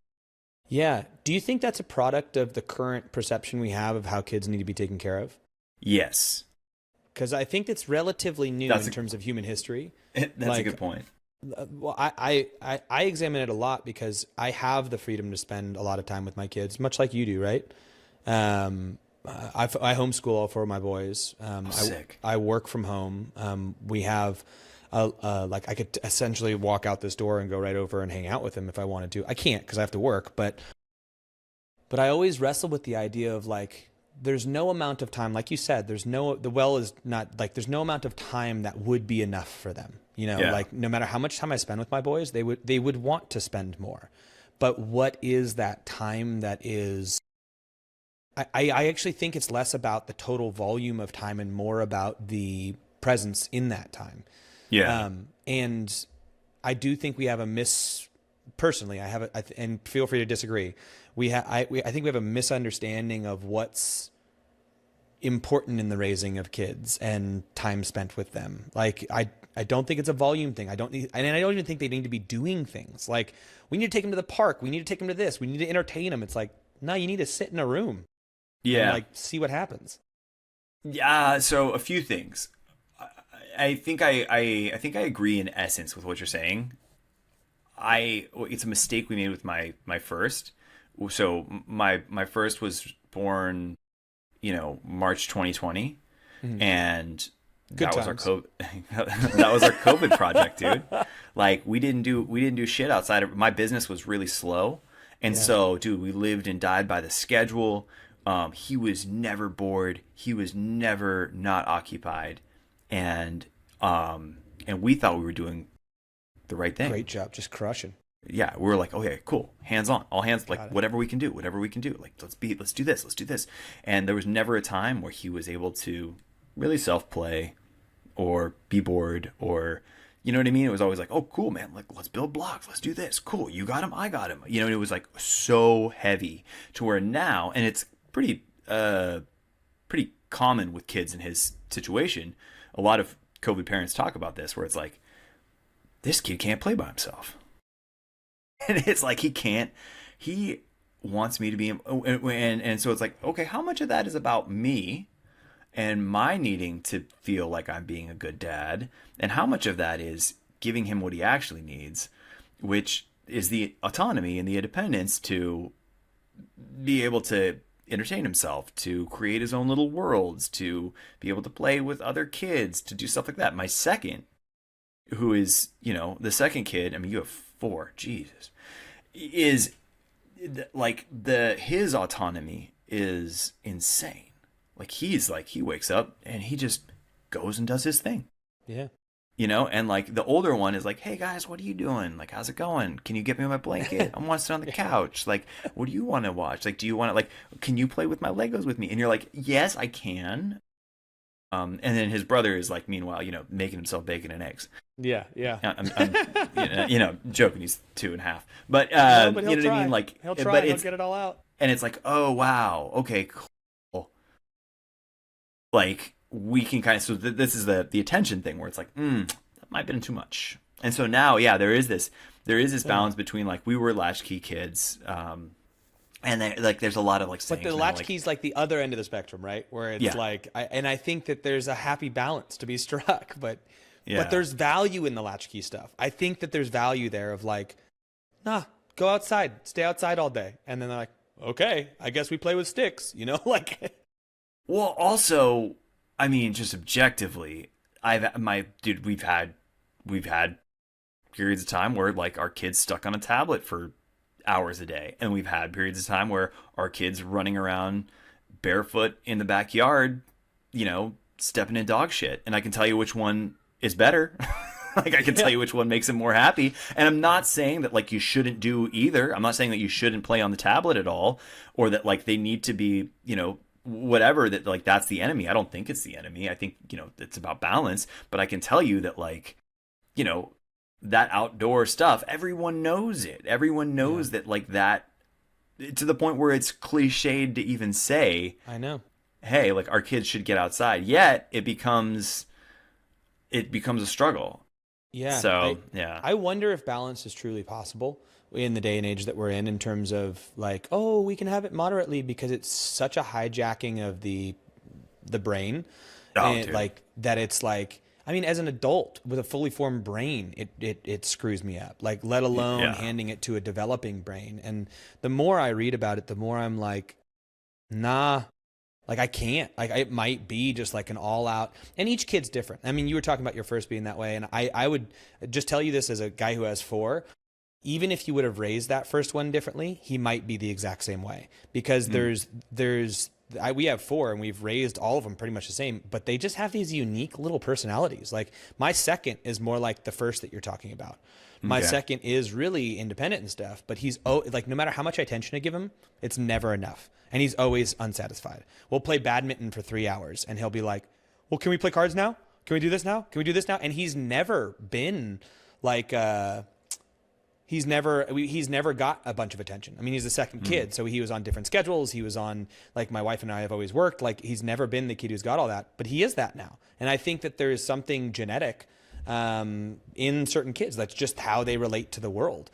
Yeah. Do you think that's a product of the current perception we have of how kids need to be taken care of? Yes. Because I think it's relatively new That's in terms of human history. that's a Like, good point. well, I examine it a lot because I have the freedom to spend a lot of time with my kids, much like you do, right? I homeschool all 4 of my boys. Sick. I work from home. We have, like I could essentially walk out this door and go right over and hang out with them if I wanted to. I can't because I have to work, but I always wrestle with the idea of like, there's no amount of time, like you said, the well is not like, there's no amount of time that would be enough for them. Yeah. Like no matter how much time I spend with my boys, they would want to spend more. But what is that time that is, I actually think it's less about the total volume of time and more about the presence in that time. Yeah. And I do think we have personally, and feel free to disagree. I think we have a misunderstanding of what's important in the raising of kids and time spent with them. Like, I don't think it's a volume thing. I don't even think they need to be doing things. Like, we need to take them to the park. We need to take them to this. We need to entertain them. It's like, no, you need to sit in a room and Yeah. like see what happens. Yeah. So a few things. I think I think I agree in essence with what you're saying. It's a mistake we made with my first. So my first was born, March 2020, and Good that was times. our that was our COVID project, dude. Like we didn't do shit outside of my business was really slow, and Yeah. so dude, we lived and died by the schedule. He was never bored. He was never not occupied, and we thought we were doing the right thing. Great job. Just crushing. Yeah, we were like, okay, cool, hands on, all hands, Got like it. whatever we can do, like let's do this, and there was never a time where he was able to really self play or be bored or, you know what I mean? It was always like, oh, cool, man, like let's build blocks, let's do this, cool, you got him, I got him, and it was like so heavy to where now, and it's pretty common with kids in his situation. A lot of COVID parents talk about this, where it's like, this kid can't play by himself. And it's like he wants me to be, and so it's like, okay, how much of that is about me and my needing to feel like I'm being a good dad, and how much of that is giving him what he actually needs, which is the autonomy and the independence to be able to entertain himself, to create his own little worlds, to be able to play with other kids, to do stuff like that. My second, who is, the second kid, I mean, you have 4, Jesus, is like his autonomy is insane. Like he wakes up and he just goes and does his thing. Yeah. you know, and like the older one is like, hey guys, what are you doing? Like, how's it going? Can you get me my blanket? I want to sit on the couch. Like, what do you want to watch? Like, do you want to, like, can you play with my Legos with me? And you're like, yes, I can. And then his brother is like, meanwhile, you know, making himself bacon and eggs. Yeah, yeah. I'm you know, joking. He's 2.5, but No, but you know what I mean? Like, he'll try. but He'll it's, get it all out. and it's like, oh wow, okay, cool. Like we can kind of, so this is the attention thing where it's like, that might have been too much. And so now, yeah, there is this balance between like we were latchkey kids, and like there's a lot of like But sayings the now, latchkey's like the other end of the spectrum, right? Where it's Yeah. like, I think that there's a happy balance to be struck, but Yeah. there's value in the latchkey stuff. I think that there's value there of like, nah, go outside, stay outside all day, and then they're like, okay, I guess we play with sticks, you know, like. Well, also, I mean, just objectively, we've had periods of time where like our kids stuck on a tablet for hours a day, and we've had periods of time where our kids running around barefoot in the backyard, you know, stepping in dog shit. And I can tell you which one is better. Like I can tell you which one makes them more happy. And I'm not saying that like you shouldn't do either. I'm not saying that you shouldn't play on the tablet at all, or that like they need to be, you know, whatever, that like that's the enemy. I don't think it's the enemy. I think, you know, it's about balance. But I can tell you that like, you know, that outdoor stuff, everyone knows it. Everyone knows that like that, to the point where it's cliched to even say, I know. hey, like our kids should get outside. Yet it becomes a struggle. Yeah. So yeah. I wonder if balance is truly possible in the day and age that we're in terms of like, oh, we can have it moderately because it's such a hijacking of the brain. Oh, And dude. like that it's like, I mean, as an adult with a fully formed brain, it screws me up. Like, let alone Yeah. handing it to a developing brain. And the more I read about it, the more I'm like, nah, like I can't. Like it might be just like an all out, and each kid's different. I mean, you were talking about your first being that way, and I would just tell you this as a guy who has 4. Even if you would have raised that first one differently, he might be the exact same way, because we have 4 and we've raised all of them pretty much the same, but they just have these unique little personalities. Like my second is more like the first that you're talking about. My Okay. second is really independent and stuff, but he's like, no matter how much attention I give him, it's never enough. And he's always unsatisfied. We'll play badminton for 3 hours and he'll be like, well, can we play cards now? Can we do this now? Can we do this now? And he's never been like, he's never got a bunch of attention. I mean, he's the second kid, so he was on different schedules. He was on, like, my wife and I have always worked. Like, he's never been the kid who's got all that, but he is that now. And I think that there is something genetic in certain kids. That's just how they relate to the world.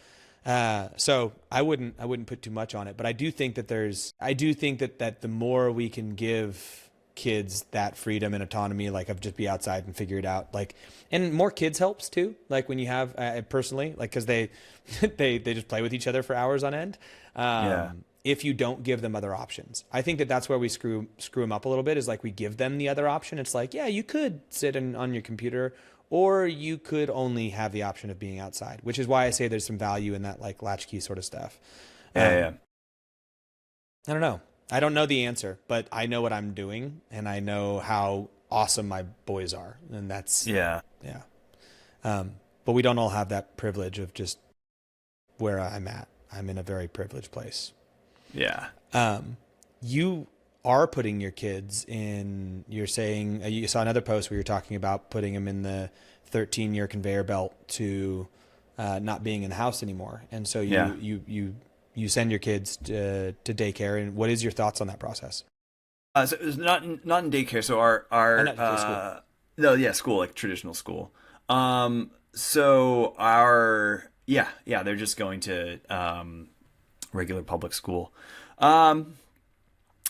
So I wouldn't put too much on it, but I do think that that the more we can give kids that freedom and autonomy, like of just be outside and figure it out, like, and more kids helps too. Like when you have personally, like, cause they just play with each other for hours on end. Yeah. If you don't give them other options, I think that that's where we screw them up a little bit, is like we give them the other option. It's like, yeah, you could sit on your computer, or you could only have the option of being outside, which is why I say there's some value in that, like latchkey sort of stuff. Yeah. I don't know. I don't know the answer, but I know what I'm doing, and I know how awesome my boys are, and that's Yeah. yeah. But we don't all have that privilege of just where I'm at. I'm in a very privileged place. Yeah. You are putting your kids in, you're saying, you saw another post where you're talking about putting them in the 13-year conveyor belt to not being in the house anymore. And so you send your kids to daycare. And what is your thoughts on that process? So it was not in daycare. So our School. no, yeah, school, like traditional school. So our they're just going to regular public school.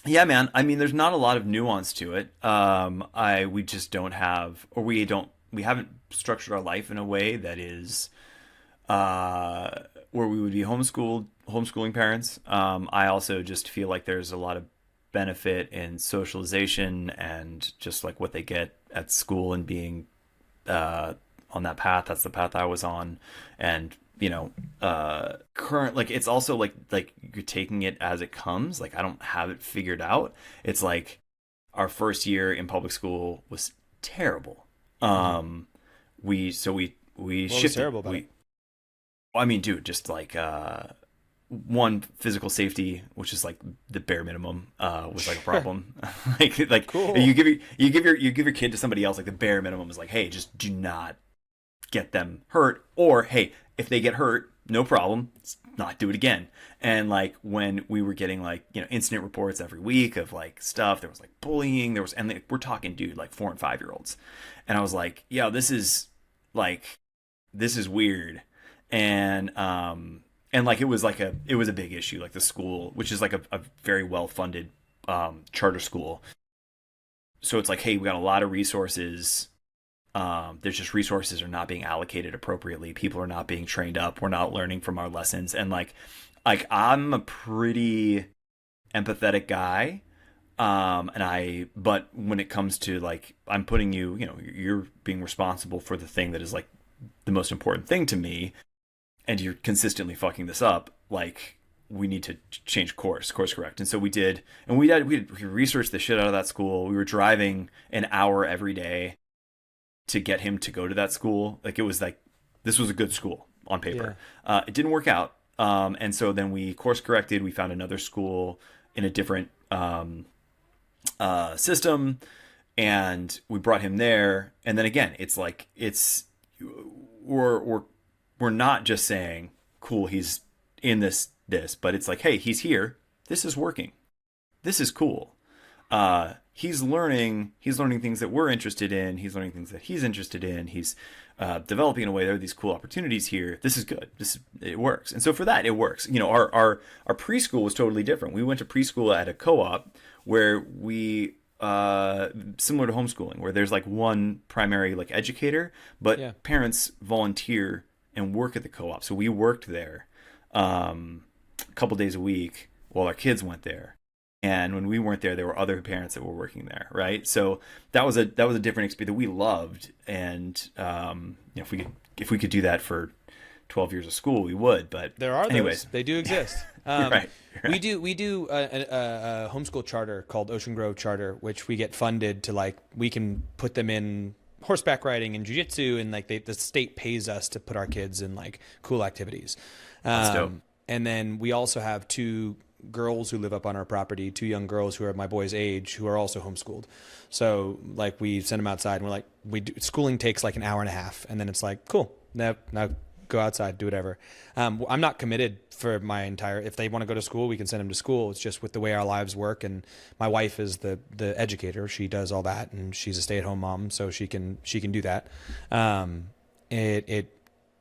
Yeah, man. I mean, there's not a lot of nuance to it. We just don't have, or we haven't structured our life in a way that is where we would be homeschooling parents. I also just feel like there's a lot of benefit in socialization and just like what they get at school and being on that path. That's the path I was on. And current, like, it's also like you're taking it as it comes. Like, I don't have it figured out. It's like our first year in public school was terrible. we What was shifted. terrible about it? I mean, dude, just like one, physical safety, which is like the bare minimum, was like a problem. like Cool. you give your kid to somebody else, like the bare minimum is like, hey, just do not get them hurt, or hey, if they get hurt, no problem, not do it again. And like when we were getting like, you know, incident reports every week of like stuff, there was like bullying, there was, and like, we're talking, dude, like 4 and 5 year olds, and I was like, yo, this is weird. And like it was a big issue. Like the school, which is like a very well funded charter school, so it's like, hey, we got a lot of resources. There's just resources are not being allocated appropriately. People are not being trained up. We're not learning from our lessons. And like I'm a pretty empathetic guy. But when it comes to like, I'm putting you, you know, you're being responsible for the thing that is like the most important thing to me, and you're consistently fucking this up. Like, we need to change course correct. And so we did, and we researched the shit out of that school. We were driving an hour every day to get him to go to that school. Like, it was like, this was a good school on paper. Yeah. It didn't work out. And so then we course corrected. We found another school in a different system, and we brought him there. And then again, it's like, we're not just saying, cool, he's in this, but it's like, hey, he's here. This is working. This is cool. He's learning things that we're interested in. He's learning things that he's interested in. He's developing in a way. There are these cool opportunities here. This is good. It works. And so for that, it works. You know, our preschool was totally different. We went to preschool at a co-op where we, similar to homeschooling, where there's like one primary like educator, but parents volunteer and work at the co-op. So we worked there a couple days a week while our kids went there. And when we weren't there, there were other parents that were working there, right? So that was a different experience that we loved. And you know, if we could do that for 12 years of school, we would. But there are anyways, they do exist. You're right. We do a homeschool charter called Ocean Grove Charter, which we get funded to, like, we can put them in horseback riding and jiu-jitsu, and like the state pays us to put our kids in like cool activities. That's dope. And then we also have 2 girls who live up on our property, 2 young girls who are my boy's age, who are also homeschooled. So like we send them outside, and we're like, schooling takes like an hour and a half, and then it's like, cool, now go outside, do whatever. I'm not committed for my entire, if they want to go to school, we can send them to school. It's just with the way our lives work, and my wife is the educator. She does all that, and she's a stay-at-home mom, so she can do that.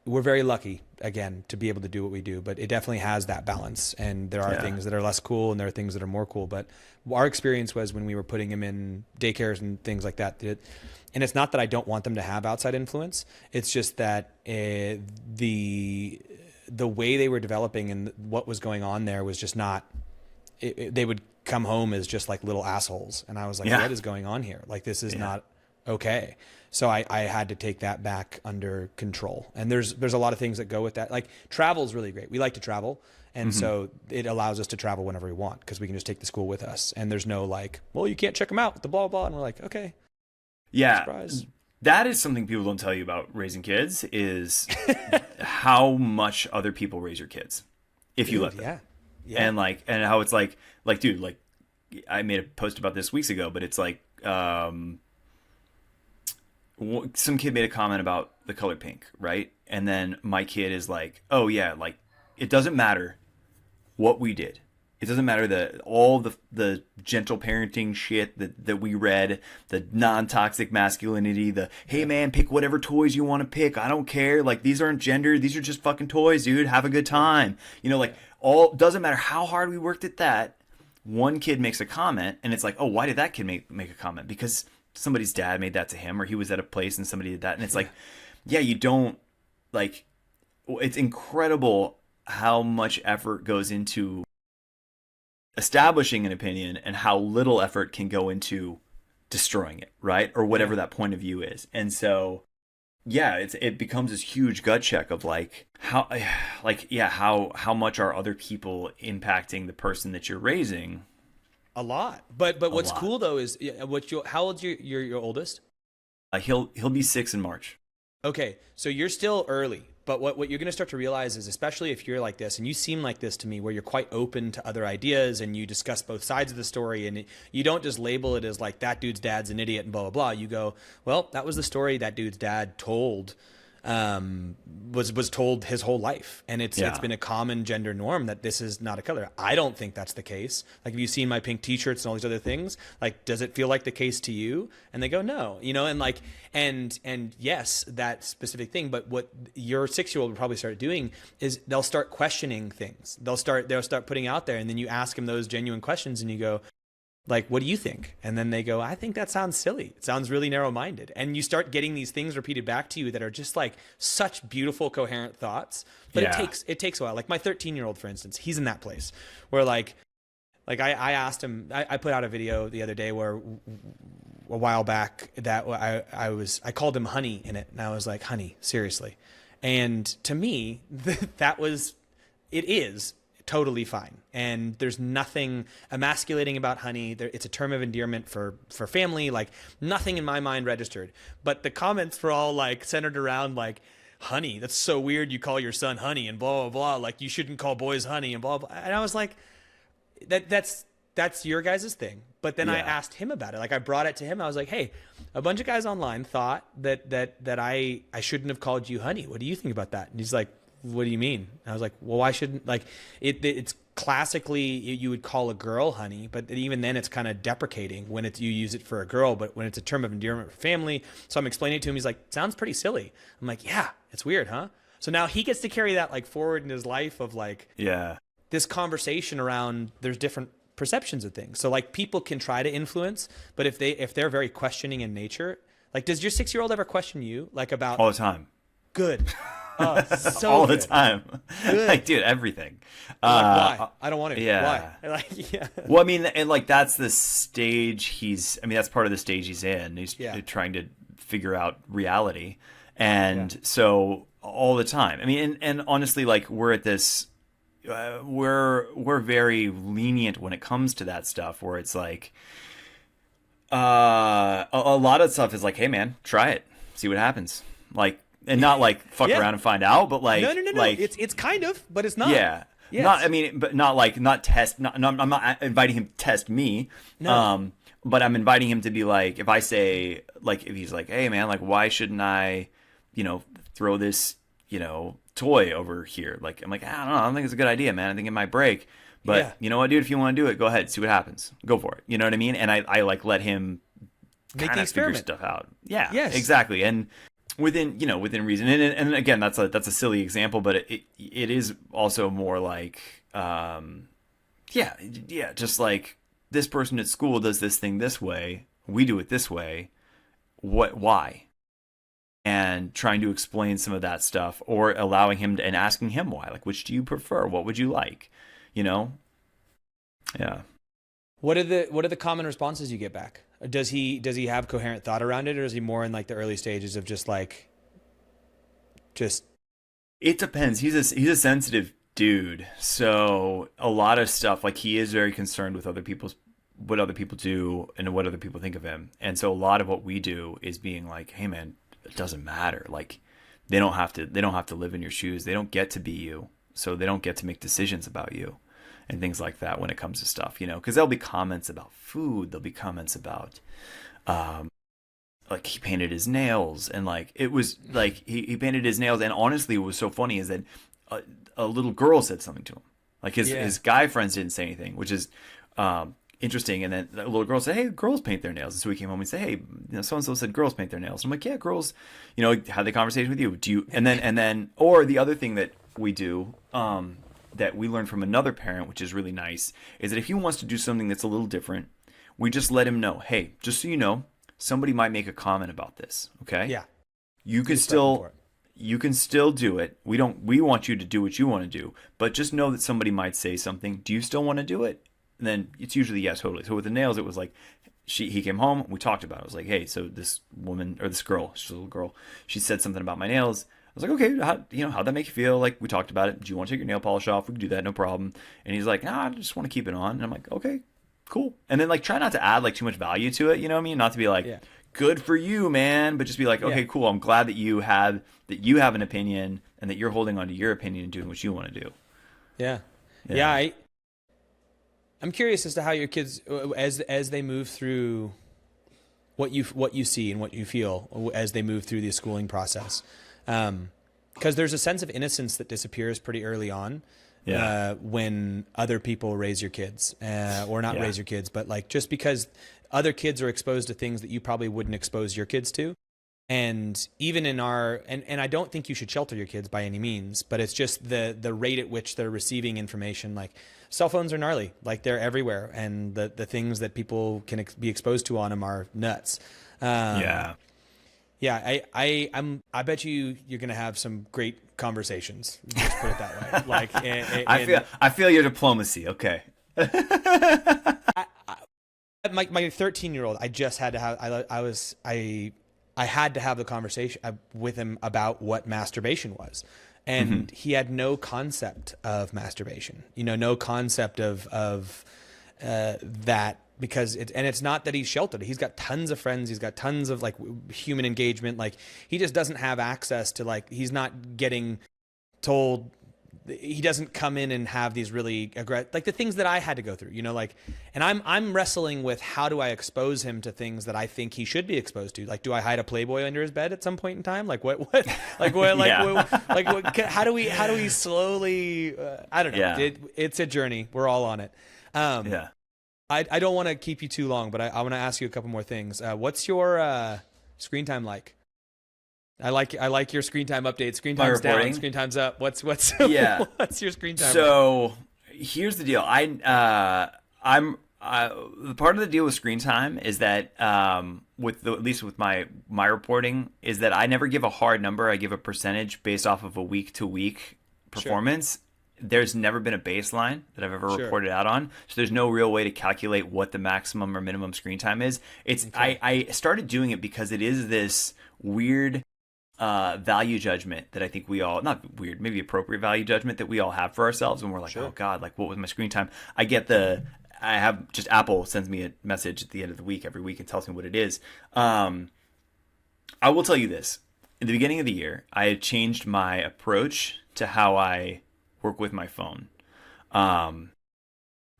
We're very lucky, again, to be able to do what we do, but it definitely has that balance. And there are things that are less cool, and there are things that are more cool. But our experience was when we were putting him in daycares and things like that, and it's not that I don't want them to have outside influence. It's just that the way they were developing and what was going on there was just not, they would come home as just like little assholes. And I was like, what is going on here? Like, this is not okay. So I had to take that back under control. And there's a lot of things that go with that. Like, travel is really great. We like to travel. And so it allows us to travel whenever we want, because we can just take the school with us. And there's no like, well, you can't check them out with the blah, blah. And we're like, okay. Yeah. Surprise. That is something people don't tell you about raising kids, is how much other people raise your kids if you let them. Yeah. And how it's like, dude, like, I made a post about this weeks ago, but it's like, some kid made a comment about the color pink, right? And then my kid is like, oh yeah, like, it doesn't matter what we did. It doesn't matter all the gentle parenting shit that we read, the non-toxic masculinity, the, hey man, pick whatever toys you want to pick. I don't care. Like, these aren't gendered. These are just fucking toys, dude. Have a good time. You know, like, doesn't matter how hard we worked at that. One kid makes a comment, and it's like, oh, why did that kid make a comment? Because somebody's dad made that to him, or he was at a place and somebody did that. And it's like, you don't, like, it's incredible how much effort goes into establishing an opinion and how little effort can go into destroying it, right? Or whatever that point of view is. And so, it becomes this huge gut check of like, how much are other people impacting the person that you're raising? A lot. But what's cool though is, how old's your oldest? He'll be 6 in March. Okay, so you're still early, but what you're going to start to realize is, especially if you're like this, and you seem like this to me, where you're quite open to other ideas and you discuss both sides of the story, and you don't just label it as like that dude's dad's an idiot and blah blah blah. You go, well, that was the story that dude's dad told, was told his whole life, and it's been a common gender norm that this is not a color. I don't think that's the case. Like, have you seen my pink t-shirts and all these other things? Like, does it feel like the case to you? And they go, no, and like, and yes, that specific thing. But what your 6-year-old will probably start doing is they'll start questioning things. They'll start putting out there, and then you ask them those genuine questions, and you go, like, what do you think? And then they go, I think that sounds silly. It sounds really narrow-minded. And you start getting these things repeated back to you that are just like such beautiful, coherent thoughts. But it takes a while. Like my 13-year-old, for instance, he's in that place where like I asked him, I put out a video the other day where a while back that I called him honey in it. And I was like, honey, seriously. And to me, it is totally fine. And there's nothing emasculating about honey. It's a term of endearment for family. Like, nothing in my mind registered. But the comments were all like centered around like, honey, that's so weird. You call your son honey and blah, blah, blah. Like, you shouldn't call boys honey and blah, blah. And I was like, that's your guys' thing. But then I asked him about it. Like, I brought it to him. I was like, hey, a bunch of guys online thought that I shouldn't have called you honey. What do you think about that? And he's like, what do you mean? I was like, well, why shouldn't, like, it's classically you would call a girl honey, but even then it's kind of deprecating when you use it for a girl, but when it's a term of endearment for family. So I'm explaining it to him. He's like, sounds pretty silly. I'm like, yeah, it's weird, huh? So now he gets to carry that like forward in his life of like, this conversation around there's different perceptions of things. So like, people can try to influence, but if they're very questioning in nature, like, does your 6-year-old ever question you like about all the time? Good. Oh, so all good. The time. Like, dude, everything. Like, why? I don't want to. Yeah. Why? Like, yeah. Well, I mean, and like, that's the stage that's part of the stage he's in. He's trying to figure out reality. And so all the time, I mean, and honestly, like, we're at this, we're very lenient when it comes to that stuff, where it's like, a lot of stuff is like, hey man, try it, see what happens. Like, and not like fuck around and find out, but like, no. Like, it's kind of, but it's not. Yeah. Yes. Not, I mean, but not like, not test, I'm not inviting him to test me. No. But I'm inviting him to be like, if I say, like, if he's like, hey man, like, why shouldn't I, throw this, toy over here? Like, I'm like, I don't know, I don't think it's a good idea, man. I think it might break. But you know what, dude, if you want to do it, go ahead, see what happens. Go for it. You know what I mean? And I like let him make the experiment. Figure stuff out. Yeah. Yes. Exactly. And within reason, and again, that's a silly example, but it is also more like, just like, this person at school does this thing this way, we do it this way, why? And trying to explain some of that stuff, or allowing him to, and asking him why, like, which do you prefer? What would you like? Yeah. What are the common responses you get back? Does he have coherent thought around it, or is he more in like the early stages of just? It depends. He's a sensitive dude, so a lot of stuff, like, he is very concerned with what other people do and what other people think of him. And so a lot of what we do is being like, hey man, it doesn't matter. Like, they don't have to live in your shoes. They don't get to be you, so they don't get to make decisions about you and things like that when it comes to stuff, because there'll be comments about food, there'll be comments about like, he painted his nails, and like, it was like, he painted his nails, and honestly, what was so funny is that a little girl said something to him. Like, his guy friends didn't say anything, which is interesting. And then the little girl said, hey, girls paint their nails. And so we came home and said, hey, so-and-so said girls paint their nails. And I'm like, yeah, girls, had the conversation with you. Do you, and then, or the other thing that we do, that we learned from another parent, which is really nice, is that if he wants to do something that's a little different, we just let him know, hey, just so you know, somebody might make a comment about this. Okay. Yeah. You can still do it. We want you to do what you want to do, but just know that somebody might say something. Do you still want to do it? And then it's usually yes, totally. So with the nails, it was like, he came home, we talked about it. I was like, hey, so this woman, or this girl, she's a little girl, she said something about my nails. I was like, okay, how'd that make you feel? Like, we talked about it. Do you want to take your nail polish off? We can do that, no problem. And he's like, nah, I just want to keep it on. And I'm like, okay, cool. And then, like, try not to add like too much value to it. You know what I mean? Not to be like, good for you, man. But just be like, okay, cool. I'm glad that you have an opinion and that you're holding on to your opinion and doing what you want to do. Yeah. I'm curious as to how your kids, as they move through what you see and what you feel as they move through the schooling process, because there's a sense of innocence that disappears pretty early on. When other people raise your kids, or not raise your kids, but like just because other kids are exposed to things that you probably wouldn't expose your kids to. And even in and I don't think you should shelter your kids by any means, but it's just the rate at which they're receiving information. Like cell phones are gnarly, like they're everywhere. And the things that people can be exposed to on them are nuts. I bet you're going to have some great conversations. Just put it that way. Like, I feel your diplomacy. Okay. My 13-year-old, I just had to have, I had to have the conversation with him about what masturbation was. And he had no concept of masturbation, no concept of that, because it's not that he's sheltered. He's got tons of friends. He's got tons of like human engagement. Like he just doesn't have access to, like, he's not getting told, he doesn't come in and have these really like the things that I had to go through, like, and I'm wrestling with how do I expose him to things that I think he should be exposed to? Like, do I hide a Playboy under his bed at some point in time? Like what, how do we slowly, I don't know. Yeah. It's a journey. We're all on it. I don't want to keep you too long, but I want to ask you a couple more things. What's your screen time like? I like your screen time update. Screen time's down. Screen time's up. What's what's your screen time? So here's the deal. I'm the part of the deal with screen time is that at least with my reporting is that I never give a hard number. I give a percentage based off of a week to week performance. Sure. There's never been a baseline that I've ever reported out on. So there's no real way to calculate what the maximum or minimum screen time is. I started doing it because it is this weird value judgment that I think we all, not weird, maybe appropriate value judgment that we all have for ourselves when we're like, oh God, like what was my screen time? I have just Apple sends me a message at the end of the week every week and tells me what it is. I will tell you this. In the beginning of the year, I had changed my approach to how I work with my phone.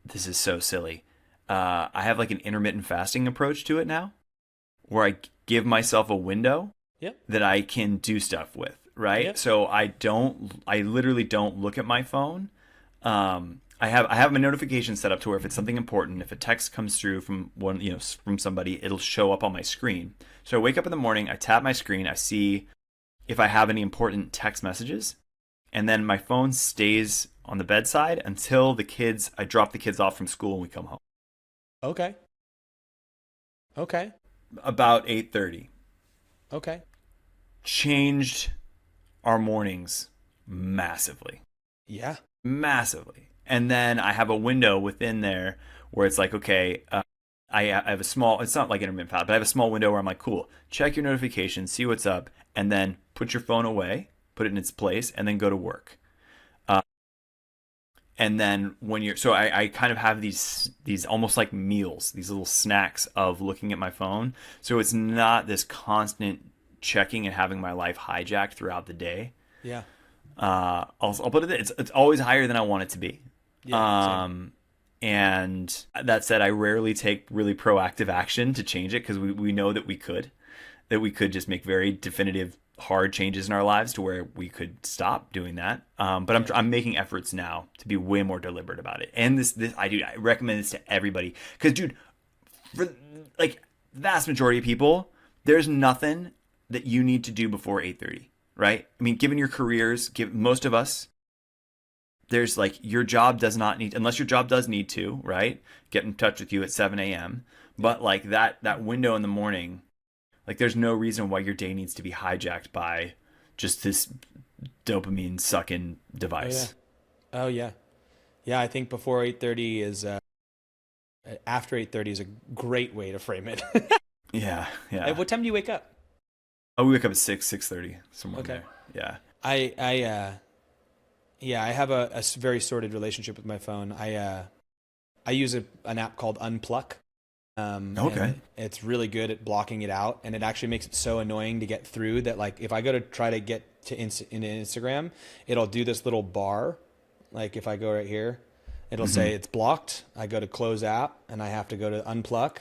This is so silly. I have like an intermittent fasting approach to it now, where I give myself a window that I can do stuff with, right? Yep. So I literally don't look at my phone. I have my notifications set up to where if it's something important, if a text comes through from from somebody, it'll show up on my screen. So I wake up in the morning, I tap my screen, I see if I have any important text messages, and then my phone stays on the bedside until I drop the kids off from school and we come home. Okay. About 8:30. Okay. Changed our mornings massively. Yeah. Massively. And then I have a window within there where it's like, okay, I have a small, it's not like intermittent fast, but I have a small window where I'm like, cool, check your notifications, see what's up, and then put your phone away, put it in its place, and then go to work. And then so I kind of have these almost like meals, these little snacks of looking at my phone. So it's not this constant checking and having my life hijacked throughout the day. Yeah. I'll put it, it's always higher than I want it to be. Yeah, and that said, I rarely take really proactive action to change it because we know that we could just make very definitive hard changes in our lives to where we could stop doing that. But I'm making efforts now to be way more deliberate about it. And this I recommend this to everybody because, dude, for like vast majority of people, there's nothing that you need to do before 8:30, right? I mean, given your careers, most of us, there's like your job does not need, unless your job does need to, right? Get in touch with you at 7 a.m. But like that window in the morning, like there's no reason why your day needs to be hijacked by just this dopamine sucking device. Oh yeah. Yeah, I think before 8:30 is after 8:30 is a great way to frame it. Yeah. What time do you wake up? Oh, we wake up at 6:30, somewhere there. Yeah. I have a very sorted relationship with my phone. I use an app called Unpluck. Okay. And it's really good at blocking it out, and it actually makes it so annoying to get through that, like, if I go to try to get to into Instagram, it'll do this little bar. Like if I go right here, it'll say it's blocked. I go to close app and I have to go to unpluck.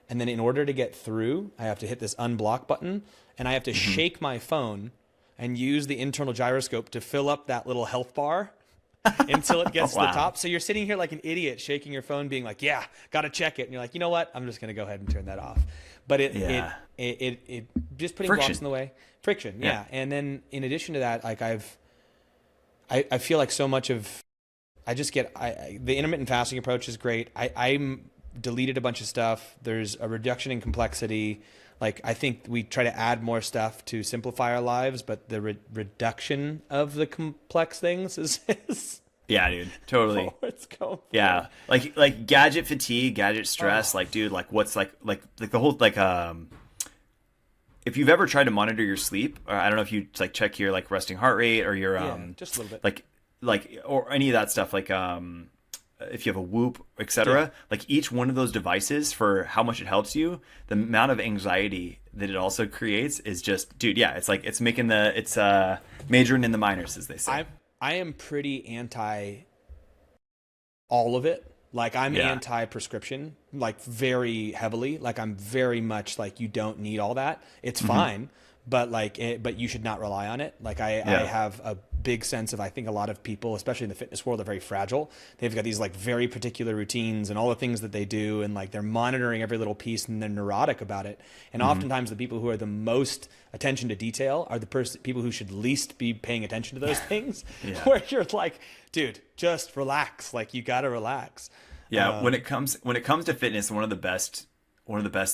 And then in order to get through, I have to hit this unblock button, and I have to shake my phone and use the internal gyroscope to fill up that little health bar until it gets to the top. So you're sitting here like an idiot shaking your phone being like, yeah, got to check it. And you're like, you know what? I'm just going to go ahead and turn that off. But it just putting blocks in the way. Friction. Yeah. And then in addition to that, like I feel like so much of, the intermittent fasting approach is great. I'm deleted a bunch of stuff. There's a reduction in complexity. Like, I think we try to add more stuff to simplify our lives, but the reduction of the complex things is yeah, dude, totally. It's going yeah, like gadget fatigue, gadget stress. Like, dude, like what's like the whole if you've ever tried to monitor your sleep, or I don't know if you like check your like resting heart rate or your just a little bit like or any of that stuff, like if you have a Whoop, etc. Like each one of those devices, for how much it helps you, the amount of anxiety that it also creates is just, dude. Yeah, it's like it's majoring in the minors, as they say. I am pretty anti all of it. Like I'm anti prescription, like very heavily. Like I'm very much like, you don't need all that. It's fine, but but you should not rely on it. Like I have a big sense of, I think a lot of people, especially in the fitness world, are very fragile. They've got these like very particular routines and all the things that they do, and like they're monitoring every little piece, and they're neurotic about it. And oftentimes the people who are the most attention to detail are the people who should least be paying attention to those things. Where you're like, dude, just relax. Like, you got to relax. Yeah. When it comes to fitness, one of the best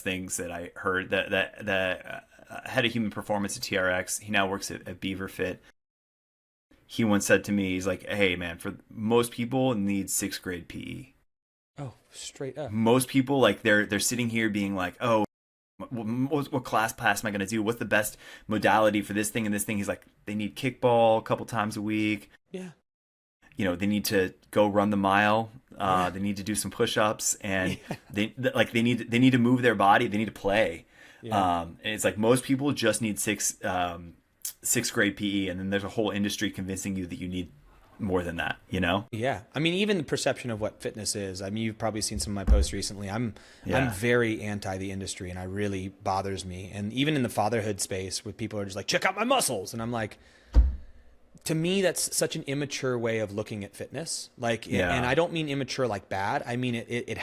things that I heard, that head of human performance at TRX, he now works at Beaver Fit. He once said to me, he's like, hey man, for most people need 6th grade PE. Oh, straight up. Most people, like, they're sitting here being like, oh, what class am I going to do? What's the best modality for this thing and this thing? He's like, they need kickball a couple times a week. Yeah. You know, they need to go run the mile. They need to do some push-ups, and they need to move their body. They need to play. Yeah. And it's like, most people just need 6th grade PE, and then there's a whole industry convincing you that you need more than that, you know? Yeah. I mean, even the perception of what fitness is. I mean, you've probably seen some of my posts recently. I'm very anti the industry, and it really bothers me. And even in the fatherhood space, where people are just like, check out my muscles. And I'm like, to me, that's such an immature way of looking at fitness. Like, and I don't mean immature like bad. I mean it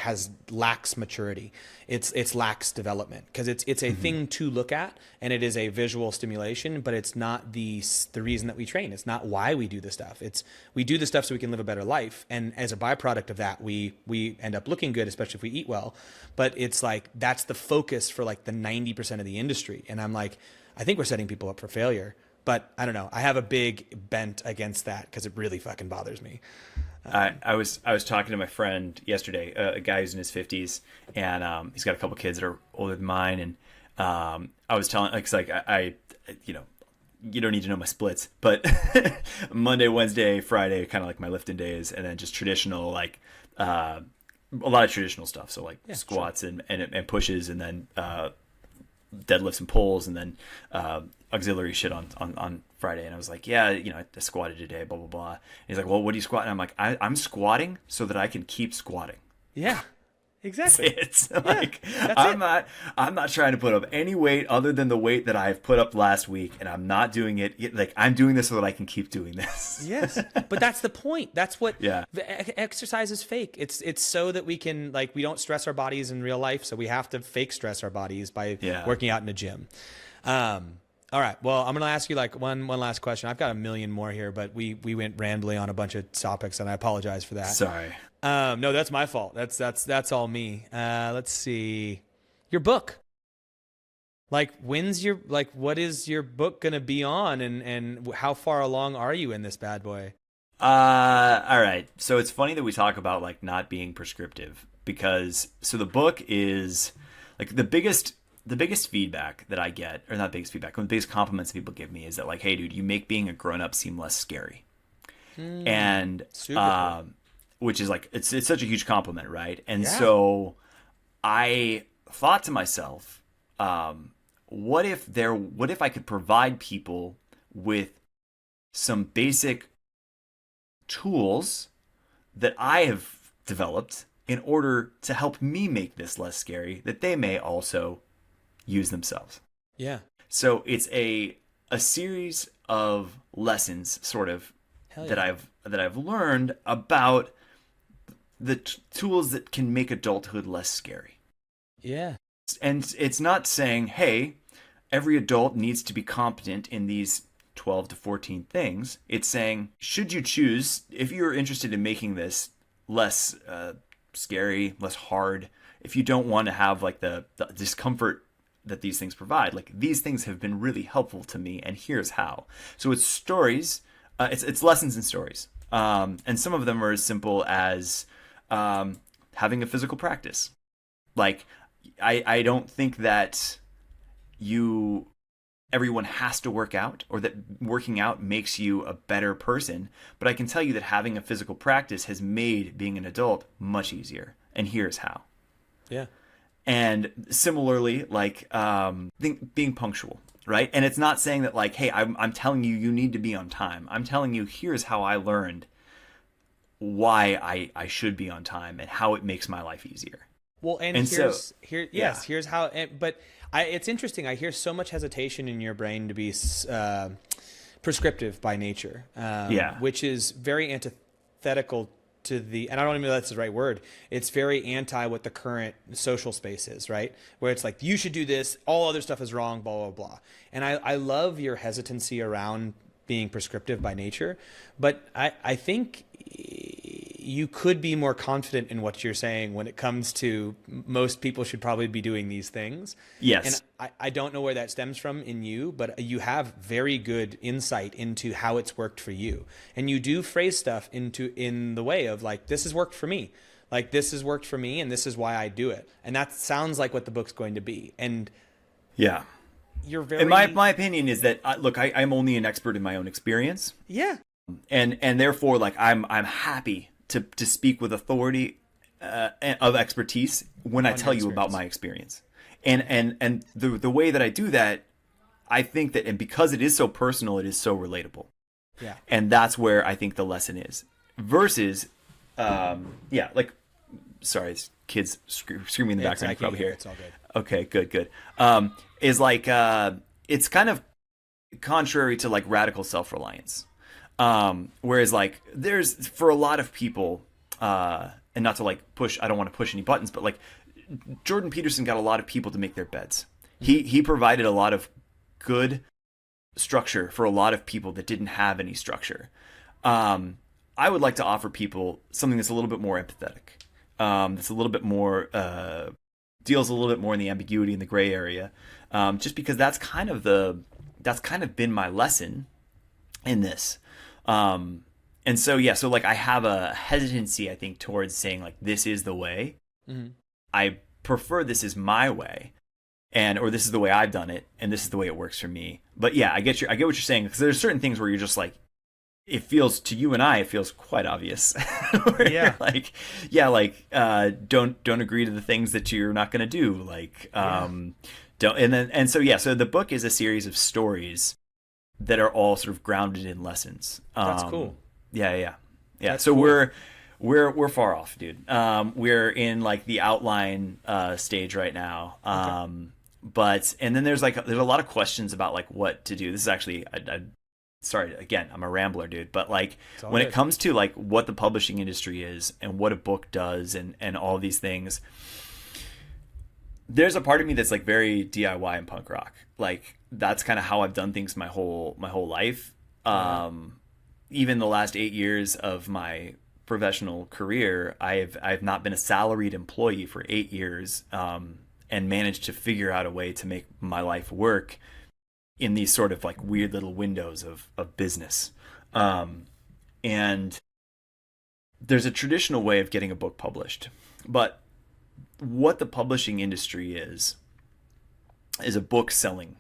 lacks maturity. It's lacks development, because it's a thing to look at, and it is a visual stimulation, but it's not the reason that we train. It's not why we do this stuff. We do the stuff so we can live a better life, and as a byproduct of that, we end up looking good, especially if we eat well. But it's like, that's the focus for like the 90% of the industry, and I'm like, I think we're setting people up for failure. But I don't know. I have a big bent against that, because it really fucking bothers me. I was talking to my friend yesterday, a guy who's in his 50s, and he's got a couple kids that are older than mine. And I was telling, like, I you know, you don't need to know my splits, but Monday, Wednesday, Friday, kind of like my lifting days, and then just traditional, like a lot of traditional stuff. So like squats and pushes, and then deadlifts and pulls, and then auxiliary shit on Friday. And I was like, yeah, you know, I squatted today, blah blah blah. And he's like, well, what do you squat? And I'm like, I'm squatting so that I can keep squatting. Yeah, exactly. It's like, I'm not trying to put up any weight other than the weight that I've put up last week, and I'm not doing it. Like, I'm doing this so that I can keep doing this. Yes, but that's the point. That's what the exercise is fake. It's so that we can, like, we don't stress our bodies in real life, so we have to fake stress our bodies by working out in a gym. All right. Well, I'm going to ask you like one last question. I've got a million more here, but we went rambly on a bunch of topics, and I apologize for that. Sorry. No, that's my fault. That's all me. Let's see. Your book. Like, what is your book going to be on, and how far along are you in this bad boy? All right. So it's funny that we talk about like not being prescriptive, because the book is like the biggest feedback that I get, or not biggest feedback, the biggest compliments people give me is that, like, hey dude, you make being a grown-up seem less scary. And super cool. Which is like, it's such a huge compliment, right? And so I thought to myself, what if I could provide people with some basic tools that I have developed in order to help me make this less scary, that they may also use themselves. Yeah. So it's a series of lessons, sort of, Hell yeah. that I've learned about the tools that can make adulthood less scary. Yeah. And it's not saying, hey, every adult needs to be competent in these 12 to 14 things. It's saying, should you choose, if you're interested in making this less scary, less hard, if you don't want to have like the discomfort that these things provide, like these things have been really helpful to me, and here's how. So it's stories, it's lessons and stories. And some of them are as simple as having a physical practice. Like, I don't think that everyone has to work out, or that working out makes you a better person, but I can tell you that having a physical practice has made being an adult much easier, and here's how. Yeah. And similarly, like being punctual, right? And it's not saying that like, hey, I'm telling you need to be on time. I'm telling you, here's how I learned why I should be on time and how it makes my life easier. Well, and here's how. But it's interesting. I hear so much hesitation in your brain to be prescriptive by nature, which is very antithetical to and I don't even know if that's the right word. It's very anti what the current social space is, right? Where it's like, you should do this, all other stuff is wrong, blah, blah, blah. And I love your hesitancy around being prescriptive by nature, but I think you could be more confident in what you're saying when it comes to most people should probably be doing these things. Yes. And I don't know where that stems from in you, but you have very good insight into how it's worked for you. And you do phrase stuff in the way of like, this has worked for me. Like, this has worked for me and this is why I do it. And that sounds like what the book's going to be. And yeah, you're very... And my opinion is that, look, I'm only an expert in my own experience. Yeah. And therefore, like, I'm happy to speak with authority of expertise when I tell you about my experience. And the way that I do that, I think that, and because it is so personal, it is so relatable. Yeah. And that's where I think the lesson is. Versus, like, sorry, it's kids screaming in the background. You probably hear. It's all good. Okay, good. Is like, it's kind of contrary to like radical self-reliance. Whereas like there's, for a lot of people, and not to like I don't want to push any buttons, but like Jordan Peterson got a lot of people to make their beds. He provided a lot of good structure for a lot of people that didn't have any structure. I would like to offer people something that's a little bit more empathetic, that's a little bit more, deals a little bit more in the ambiguity and the gray area, just because that's kind of been my lesson in this. And so, yeah, so like I have a hesitancy, I think, towards saying like, this is the way. Mm-hmm. I prefer this is my way, or this is the way I've done it, and this is the way it works for me. But yeah, I get what you're saying, because there's certain things where you're just like, it feels to you and it feels quite obvious. Yeah. Don't agree to the things that you're not going to do. Like, so the book is a series of stories that are all sort of grounded in lessons. That's cool. Yeah. That's so cool. we're far off, dude. We're in like the outline stage right now. Okay. And then there's a lot of questions about like what to do. This is actually, sorry, again, I'm a rambler, dude. But like when it comes to like what the publishing industry is and what a book does and all these things, there's a part of me that's like very DIY and punk rock. Like that's kind of how I've done things my whole life. Even the last 8 years of my professional career, I've not been a salaried employee for 8 years, and managed to figure out a way to make my life work in these sort of like weird little windows of business. And there's a traditional way of getting a book published, but what the publishing industry is a book selling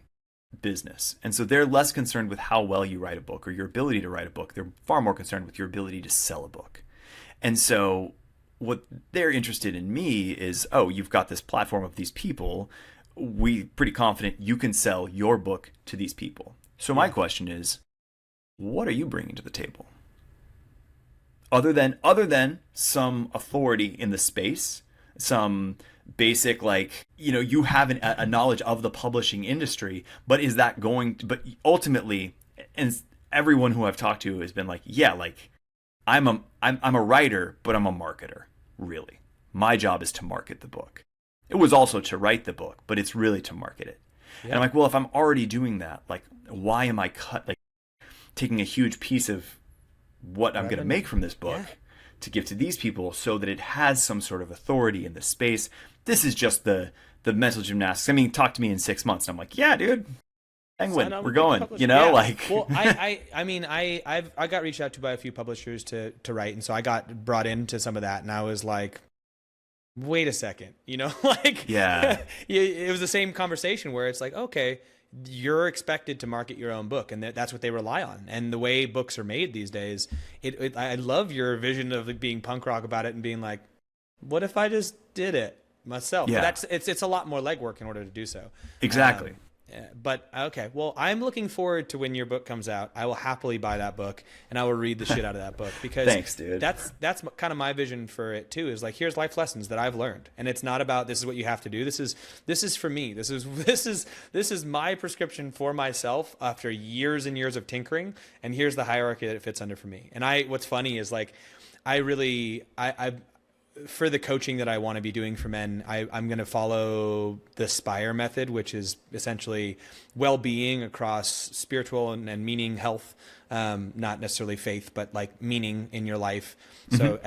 business. And so they're less concerned with how well you write a book or your ability to write a book. They're far more concerned with your ability to sell a book. And so what they're interested in me is, oh, you've got this platform of these people. We pretty confident you can sell your book to these people. So my question is, what are you bringing to the table? Other than some authority in the space, some basic, like, you have a knowledge of the publishing industry, but is that going to, but ultimately, and everyone who I've talked to has been like, yeah, like I'm a writer, but I'm a marketer, really. My job is to market the book. It was also to write the book, but it's really to market it. Yeah. And I'm like, well, if I'm already doing that, like, why am I taking a huge piece of what I'm going to make from this book to give to these people so that it has some sort of authority in the space? This is just the mental gymnastics. I mean, talk to me in 6 months. And I'm like, yeah, dude, Penguin, we're going, like. Well, I got reached out to by a few publishers to write. And so I got brought into some of that, and I was like, wait a second, like, it was the same conversation where it's like, okay, you're expected to market your own book, and that's what they rely on. And the way books are made these days, I love your vision of being punk rock about it and being like, what if I just did it myself? Yeah. But it's a lot more legwork in order to do so. Exactly. But okay, well, I'm looking forward to when your book comes out. I will happily buy that book, and I will read the shit out of that book, because thanks, dude. That's kind of my vision for it too. Is like, here's life lessons that I've learned, and it's not about this is what you have to do. This is for me. This is my prescription for myself after years and years of tinkering, and here's the hierarchy that it fits under for me. And what's funny is, like, I for the coaching that I want to be doing for men, I'm going to follow the SPIRE method, which is essentially well-being across spiritual and meaning, health, not necessarily faith, but like meaning in your life. So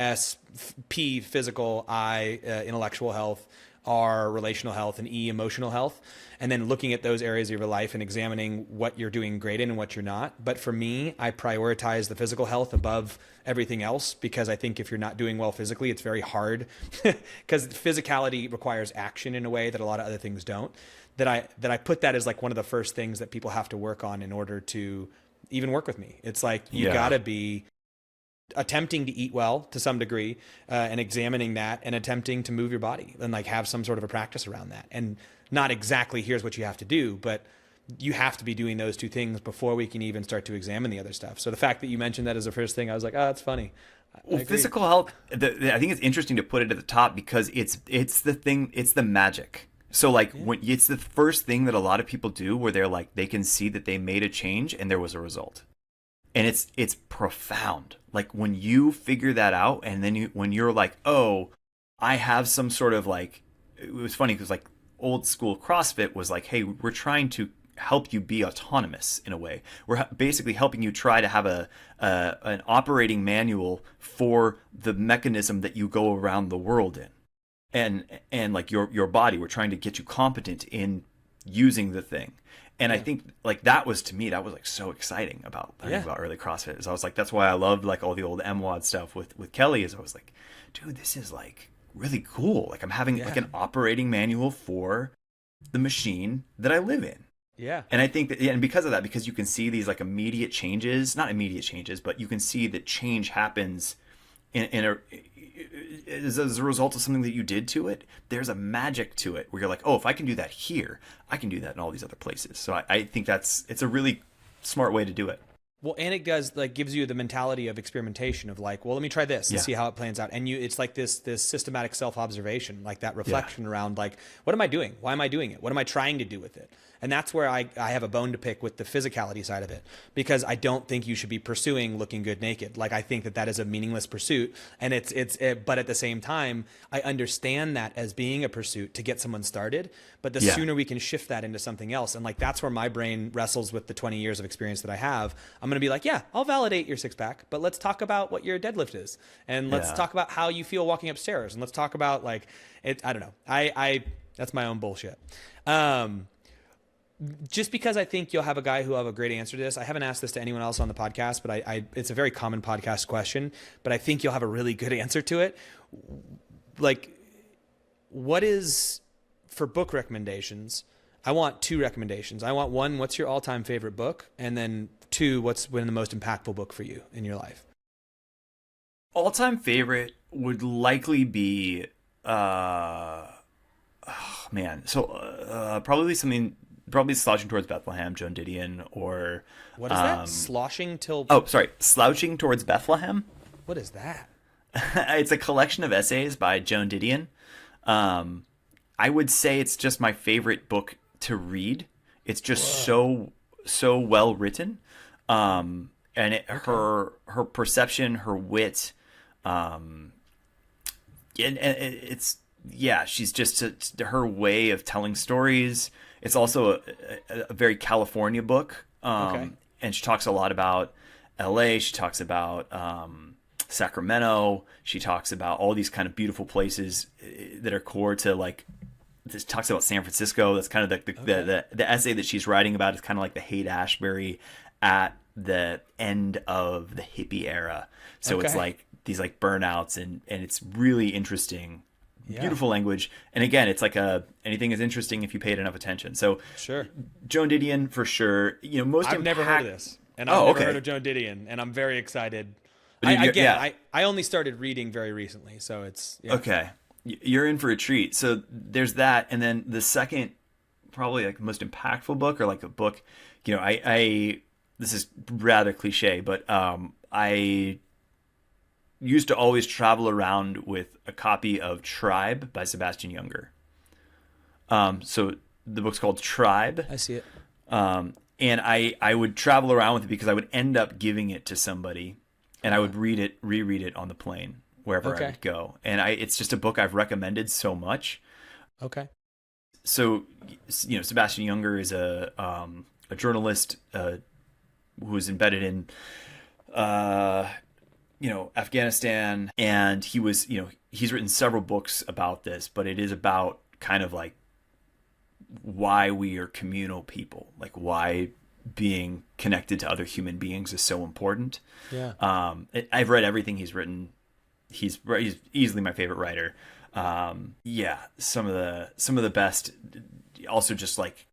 P, physical, I, intellectual health, R, relational health, and E, emotional health. And then looking at those areas of your life and examining what you're doing great in and what you're not. But for me, I prioritize the physical health above everything else, because I think if you're not doing well physically, it's very hard, because physicality requires action in a way that a lot of other things don't. That I put that as like one of the first things that people have to work on in order to even work with me. It's like, you gotta be attempting to eat well to some degree, and examining that, and attempting to move your body, and like have some sort of a practice around that. And not exactly here's what you have to do, but you have to be doing those two things before we can even start to examine the other stuff. So the fact that you mentioned that as the first thing, I was like, oh, that's funny. Well, physical health, I think it's interesting to put it at the top, because it's the thing, it's the magic. So like when it's the first thing that a lot of people do, where they're like, they can see that they made a change and there was a result. And it's profound. Like when you figure that out, and then when you're like, oh, I have some sort of like, it was funny because like old school CrossFit was like, hey, we're trying to help you be autonomous in a way. We're basically helping you try to have an operating manual for the mechanism that you go around the world in, and like your body. We're trying to get you competent in using the thing. And I think like that was, to me, that was like so exciting about learning about early CrossFit. Is I was like, that's why I loved like all the old MWOD stuff with Kelly. Is I was like, dude, this is like really cool. Like I'm having like an operating manual for the machine that I live in. Yeah. And I think that, and because of that, because you can see these like immediate changes, not immediate changes, but you can see that change happens as a result of something that you did to it. There's a magic to it where you're like, oh, if I can do that here, I can do that in all these other places. So I think it's a really smart way to do it. Well, and it does like gives you the mentality of experimentation of like, well, let me try this and see how it plans out. And it's like this systematic self-observation, like that reflection around like, what am I doing? Why am I doing it? What am I trying to do with it? And that's where I have a bone to pick with the physicality side of it, because I don't think you should be pursuing looking good naked. Like I think that is a meaningless pursuit, and but at the same time, I understand that as being a pursuit to get someone started. But the sooner we can shift that into something else, and like that's where my brain wrestles with the 20 years of experience that I have. I'm going to be like, yeah, I'll validate your six pack, but let's talk about what your deadlift is, and let's talk about how you feel walking upstairs, and let's talk about like it. I don't know. I that's my own bullshit. Just because I think you'll have a guy who will have a great answer to this. I haven't asked this to anyone else on the podcast, but it's a very common podcast question, but I think you'll have a really good answer to it. Like, what is, for book recommendations, I want two recommendations. I want one, what's your all-time favorite book? And then two, what's been the most impactful book for you in your life? All-time favorite would likely be oh, man. So probably Slouching Towards Bethlehem, Joan Didion, or What is that? Sloshing till. oh, sorry, Slouching Towards Bethlehem. What is that? It's a collection of essays by Joan Didion. I would say it's just my favorite book to read. It's just so well written, and her perception, her wit, and it's yeah, she's just her way of telling stories. It's also a very California book, and she talks a lot about L.A. She talks about Sacramento. She talks about all these kind of beautiful places that are core to like. This talks about San Francisco. That's kind of the essay that she's writing about is kind of like the Haight-Ashbury at the end of the hippie era. So it's like these like burnouts and it's really interesting. Yeah. Beautiful language. And again, it's like anything is interesting if you pay it enough attention. So sure. Joan Didion for sure. You know, I've never heard of this. And I've never heard of Joan Didion, and I'm very excited. I only started reading very recently, so it's okay. You're in for a treat. So there's that, and then the second, probably like the most impactful book, or like a book, you know, I this is rather cliche, but I used to always travel around with a copy of Tribe by Sebastian Junger. So the book's called Tribe. I see it. And I would travel around with it because I would end up giving it to somebody, and I would reread it on the plane wherever I would go. And it's just a book I've recommended so much. Okay. So, you know, Sebastian Junger is a journalist who is embedded in, you know, Afghanistan, and he's written several books about this, but it is about kind of like why we are communal people, like why being connected to other human beings is so important. Yeah. I've read everything he's written. He's easily my favorite writer. Yeah, some of the best. Also, just like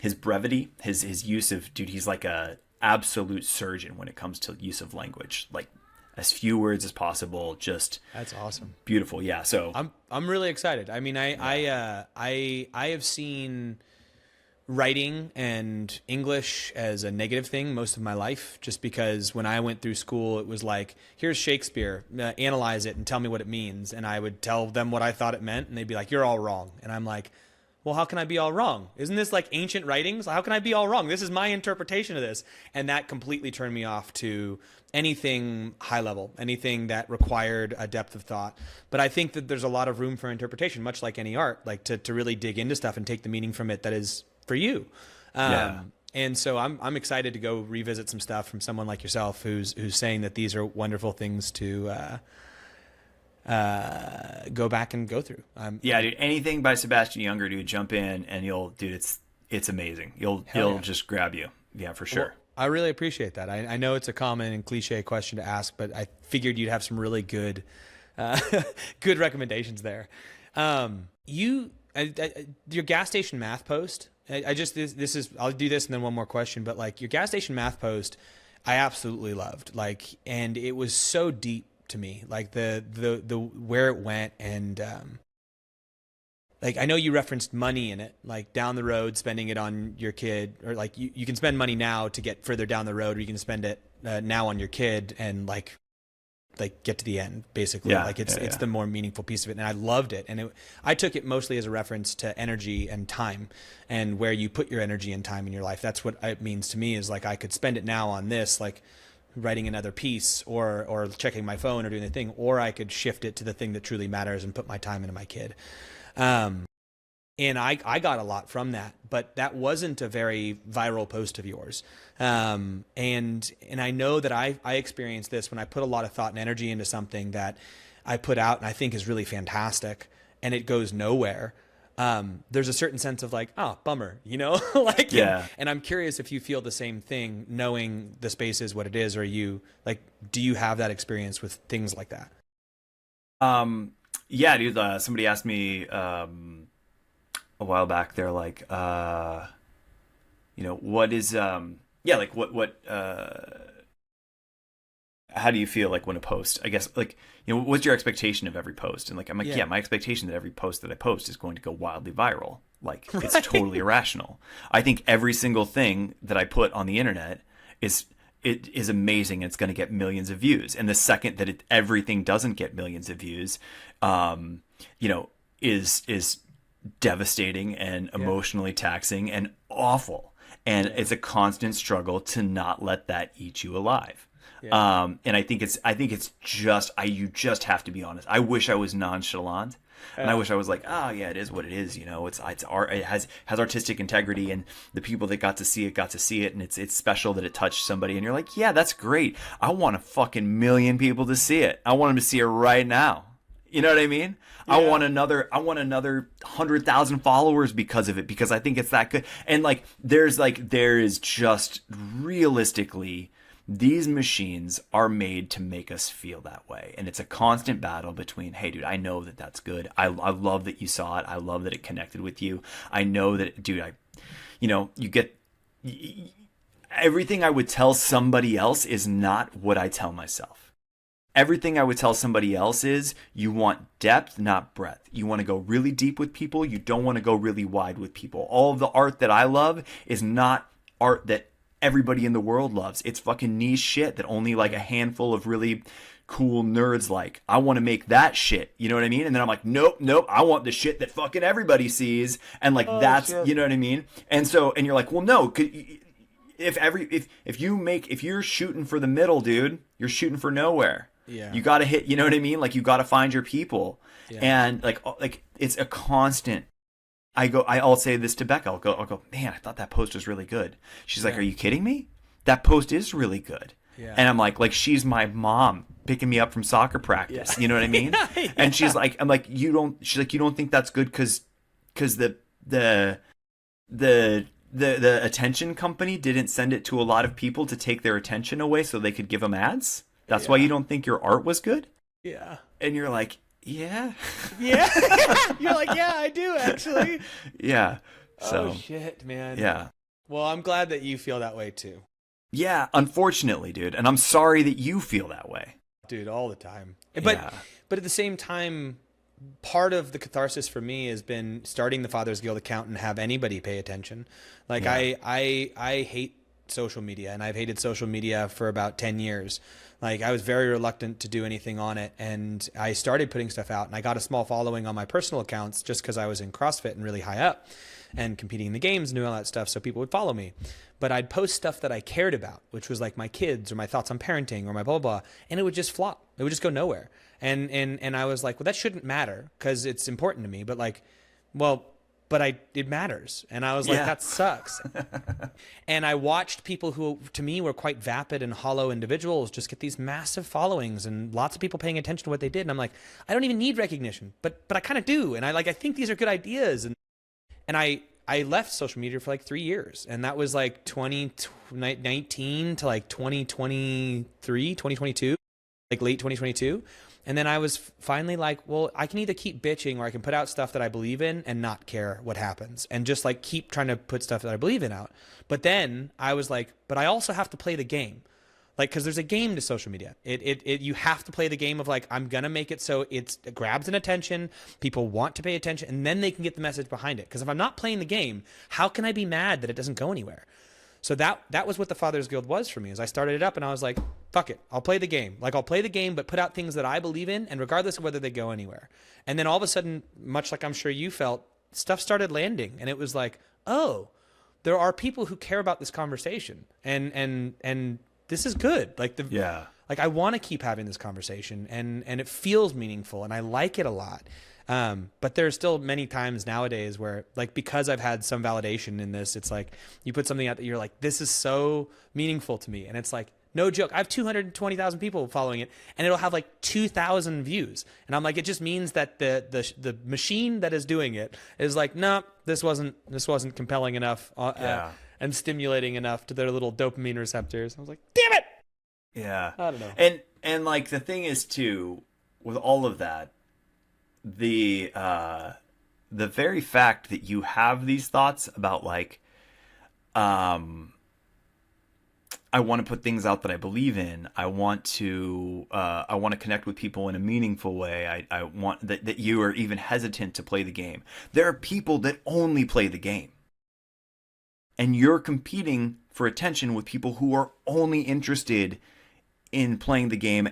his brevity, his use of he's like a absolute surgeon when it comes to use of language. Like as few words as possible. Just that's awesome. Beautiful. Yeah. So I'm really excited. I mean, I have seen writing and English as a negative thing most of my life, just because when I went through school, it was like, here's Shakespeare, analyze it and tell me what it means. And I would tell them what I thought it meant, and they'd be like, you're all wrong. And I'm like, well, how can I be all wrong? Isn't this like ancient writings? How can I be all wrong? This is my interpretation of this. And that completely turned me off to anything high level, anything that required a depth of thought. But I think that there's a lot of room for interpretation, much like any art, like to really dig into stuff and take the meaning from it that is for you. And so I'm excited to go revisit some stuff from someone like yourself who's saying that these are wonderful things to go back and go through. Yeah, dude, anything by Sebastian Junger, dude, jump in and it's amazing. He'll just grab you. Yeah, for sure. Well, I really appreciate that. I know it's a common and cliche question to ask, but I figured you'd have some really good good recommendations there. Your gas station math post, I'll do this and then one more question, but like your gas station math post, I absolutely loved, like, and it was so deep to me, like the where it went. And like, I know you referenced money in it, like down the road, spending it on your kid, or like you can spend money now to get further down the road, or you can spend it now on your kid and like get to the end, basically. It's the more meaningful piece of it. And I loved it. And I took it mostly as a reference to energy and time, and where you put your energy and time in your life. That's what it means to me, is like, I could spend it now on this, like writing another piece or checking my phone or doing the thing, or I could shift it to the thing that truly matters and put my time into my kid. And I got a lot from that, but that wasn't a very viral post of yours. And I know that I experienced this when I put a lot of thought and energy into something that I put out and I think is really fantastic, and it goes nowhere. There's a certain sense of like, oh, bummer, you know, like, yeah. And I'm curious if you feel the same thing, knowing the space is what it is, or do you have that experience with things like that? Yeah, dude, somebody asked me, a while back, they're like, what is, like what how do you feel like when a post, I guess, like, what's your expectation of every post? And like, I'm like, yeah, my expectation that every post that I post is going to go wildly viral. Like, it's totally irrational. I think every single thing that I put on the internet is amazing. It's going to get millions of views. And the second that everything doesn't get millions of views, is devastating and emotionally taxing and awful. And it's a constant struggle to not let that eat you alive. And I think it's just, you just have to be honest. I wish I was nonchalant, and I wish I was like, oh yeah, it is what it is. It's art. It has artistic integrity, and the people that got to see it, and it's special that it touched somebody. And you're like, yeah, that's great. I want a fucking million people to see it. I want them to see it right now. You know what I mean? Yeah. I want another 100,000 followers because of it, because I think it's that good. And there is just realistically, these machines are made to make us feel that way. And it's a constant battle between, hey, dude, I know that that's good. I love that you saw it. I love that it connected with you. I know that, dude, you get everything I would tell somebody else is not what I tell myself. Everything I would tell somebody else is you want depth, not breadth. You want to go really deep with people. You don't want to go really wide with people. All of the art that I love is not art that everybody in the world loves. It's fucking niche shit that only like a handful of really cool nerds like. I want to make that shit. You know what I mean? And then I'm like, nope. I want the shit that fucking everybody sees. And like, that's, shit. You know what I mean? And you're like, well, no, if you're shooting for the middle, dude, you're shooting for nowhere. Yeah. You got to hit, you know what I mean? Like, you got to find your people. Yeah. And like it's a constant. I'll say this to Becca. I'll go, man, I thought that post was really good. She's like, are you kidding me? That post is really good. Yeah. And I'm like she's my mom picking me up from soccer practice. Yeah. You know what I mean? Yeah. And she's like, you don't think that's good because the attention company didn't send it to a lot of people to take their attention away so they could give them ads? That's why you don't think your art was good? Yeah. And you're like, yeah. Yeah. You're like, yeah, I do actually. Yeah. So, oh shit, man. Yeah. Well, I'm glad that you feel that way too. Yeah, unfortunately, dude. And I'm sorry that you feel that way. Dude, all the time. But at the same time, part of the catharsis for me has been starting the Fathers Guild account and have anybody pay attention. Like I hate social media, and I've hated social media for about 10 years. Like, I was very reluctant to do anything on it, and I started putting stuff out, and I got a small following on my personal accounts just because I was in CrossFit and really high up and competing in the games and doing all that stuff, so people would follow me. But I'd post stuff that I cared about, which was like my kids or my thoughts on parenting or my blah, blah, blah, and it would just flop. It would just go nowhere. And I was like, well, that shouldn't matter because it's important to me, but it matters. And I was like, that sucks. And I watched people who, to me, were quite vapid and hollow individuals just get these massive followings and lots of people paying attention to what they did. And I'm like, I don't even need recognition, but I kind of do. And I think these are good ideas. And I left social media for like 3 years. And that was like 2019 to like 2022, like late 2022. And then I was finally like, well, I can either keep bitching or I can put out stuff that I believe in and not care what happens and just like keep trying to put stuff that I believe in out. But then I was like, but I also have to play the game. Like, cause there's a game to social media. You have to play the game of like, I'm going to make it so it grabs an attention. People want to pay attention and then they can get the message behind it. Cause if I'm not playing the game, how can I be mad that it doesn't go anywhere? So that was what the Fathers Guild was for me. Is I started it up and I was like, fuck it, I'll play the game. Like, I'll play the game, but put out things that I believe in, and regardless of whether they go anywhere. And then all of a sudden, much like I'm sure you felt, stuff started landing, and it was like, oh, there are people who care about this conversation, and this is good. Like like I want to keep having this conversation, and it feels meaningful, and I like it a lot. But there's still many times nowadays where, like, because I've had some validation in this, it's like you put something out that you're like, this is so meaningful to me. And it's like, no joke, I have 220,000 people following it and it'll have like 2,000 views. And I'm like, it just means that the machine that is doing it is like, no, this wasn't compelling enough and stimulating enough to their little dopamine receptors. I was like, damn it. Yeah. I don't know. And like, the thing is too, with all of that, the very fact that you have these thoughts about like, I want to put things out that I believe in. I want to connect with people in a meaningful way. I want that you are even hesitant to play the game. There are people that only play the game. And you're competing for attention with people who are only interested in playing the game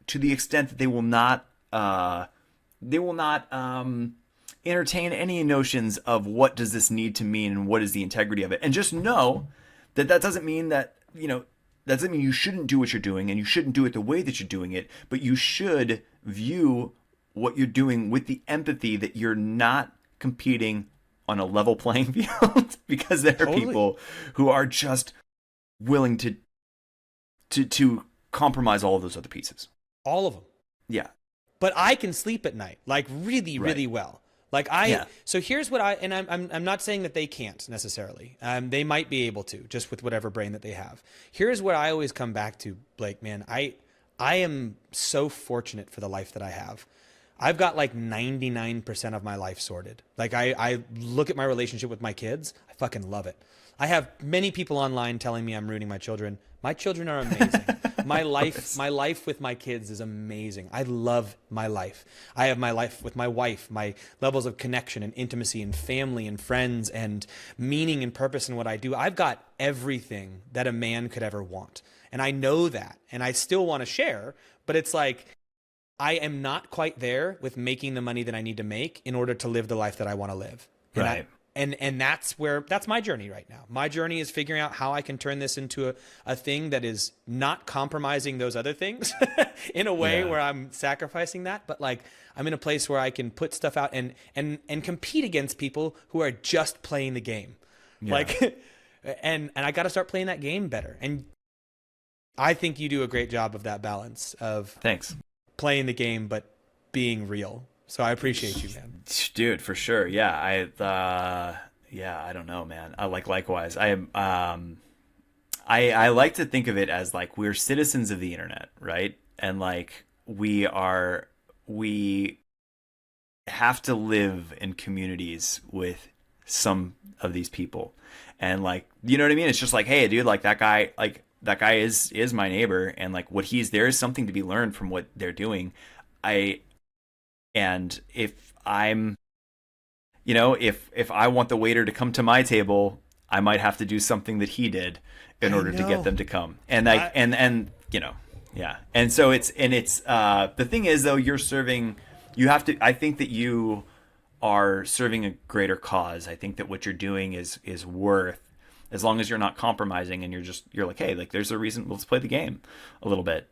to the extent that they will not entertain any notions of what does this need to mean and what is the integrity of it. And just know that doesn't mean that, that doesn't mean you shouldn't do what you're doing and you shouldn't do it the way that you're doing it, but you should view what you're doing with the empathy that you're not competing on a level playing field because there are people who are just willing to compromise all of those other pieces. All of them. Yeah. But I can sleep at night, like really, really well. Like so here's what I'm not saying that they can't necessarily. They might be able to, just with whatever brain that they have. Here's what I always come back to, Blake, man. I am so fortunate for the life that I have. I've got like 99% of my life sorted. Like I look at my relationship with my kids. I fucking love it. I have many people online telling me I'm ruining my children. My children are amazing. My life with my kids is amazing. I love my life. I have my life with my wife, my levels of connection and intimacy and family and friends and meaning and purpose in what I do. I've got everything that a man could ever want. And I know that. And I still want to share, but it's like, I am not quite there with making the money that I need to make in order to live the life that I want to live. And right. And that's my journey right now. My journey is figuring out how I can turn this into a thing that is not compromising those other things in a way where I'm sacrificing that. But like, I'm in a place where I can put stuff out and compete against people who are just playing the game. Yeah. Like, and I got to start playing that game better. And I think you do a great job of that balance of thanks playing the game, but being real. So I appreciate you, man. Dude, for sure. Yeah. I don't know, man. Likewise. I like to think of it as like we're citizens of the internet, right? And like we have to live in communities with some of these people. And like, you know what I mean? It's just like, hey, dude, like that guy is my neighbor, and like there is something to be learned from what they're doing. And if I'm, if I want the waiter to come to my table, I might have to do something that he did in order to get them to come. And yeah. And so it's the thing is though, I think that you are serving a greater cause. I think that what you're doing is worth, as long as you're not compromising and you're like, hey, like there's a reason, let's play the game a little bit.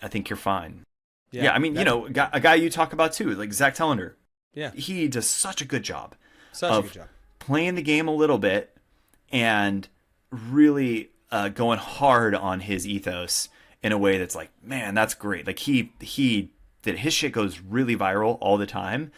I think you're fine. Yeah, I mean, a guy you talk about too, like Zach Tellender. Yeah, he does such a good job of playing the game a little bit and really going hard on his ethos in a way that's like, man, that's great. Like his shit goes really viral all the time.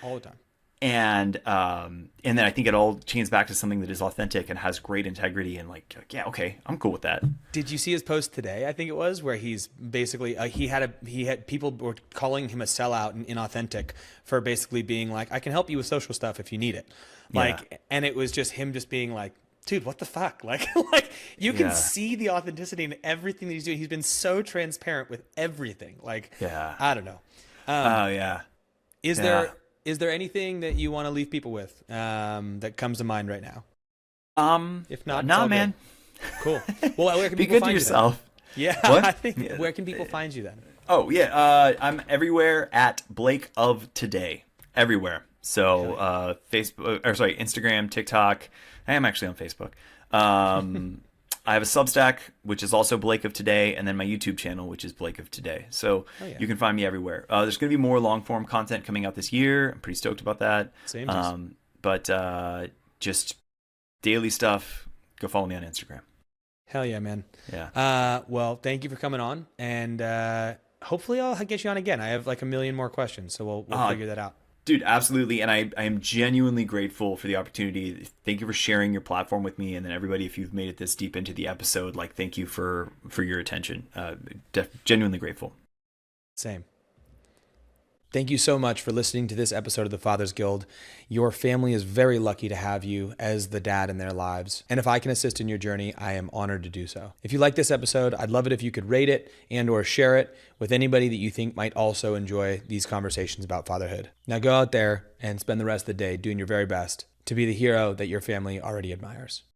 And then I think it all chains back to something that is authentic and has great integrity and like yeah, okay, I'm cool with that. Did you see his post today? I think it was where he's basically he had people were calling him a sellout and inauthentic for basically being like, I can help you with social stuff if you need it. Like, and it was just him just being like, dude, what the fuck? Like you can see the authenticity in everything that he's doing. He's been so transparent with everything. Like, I don't know. Is there anything that you want to leave people with that comes to mind right now? If not, no, man. Cool. Well, where can be people good find to yourself. You then? Yeah, I think. Where can people find you then? Oh yeah, I'm everywhere at Blake of Today. Everywhere. So Instagram, TikTok. I am actually on Facebook. I have a Substack, which is also Blake of Today, and then my YouTube channel, which is Blake of Today. So you can find me everywhere. There's going to be more long-form content coming out this year. I'm pretty stoked about that. Same. But just daily stuff. Go follow me on Instagram. Hell yeah, man. Yeah. Well, thank you for coming on, and hopefully I'll get you on again. I have like a million more questions, so we'll figure that out. Dude, absolutely. And I am genuinely grateful for the opportunity. Thank you for sharing your platform with me. And then everybody, if you've made it this deep into the episode, like, thank you for your attention. Genuinely grateful. Same. Thank you so much for listening to this episode of the Father's Guild. Your family is very lucky to have you as the dad in their lives. And if I can assist in your journey, I am honored to do so. If you like this episode, I'd love it if you could rate it and or share it with anybody that you think might also enjoy these conversations about fatherhood. Now go out there and spend the rest of the day doing your very best to be the hero that your family already admires.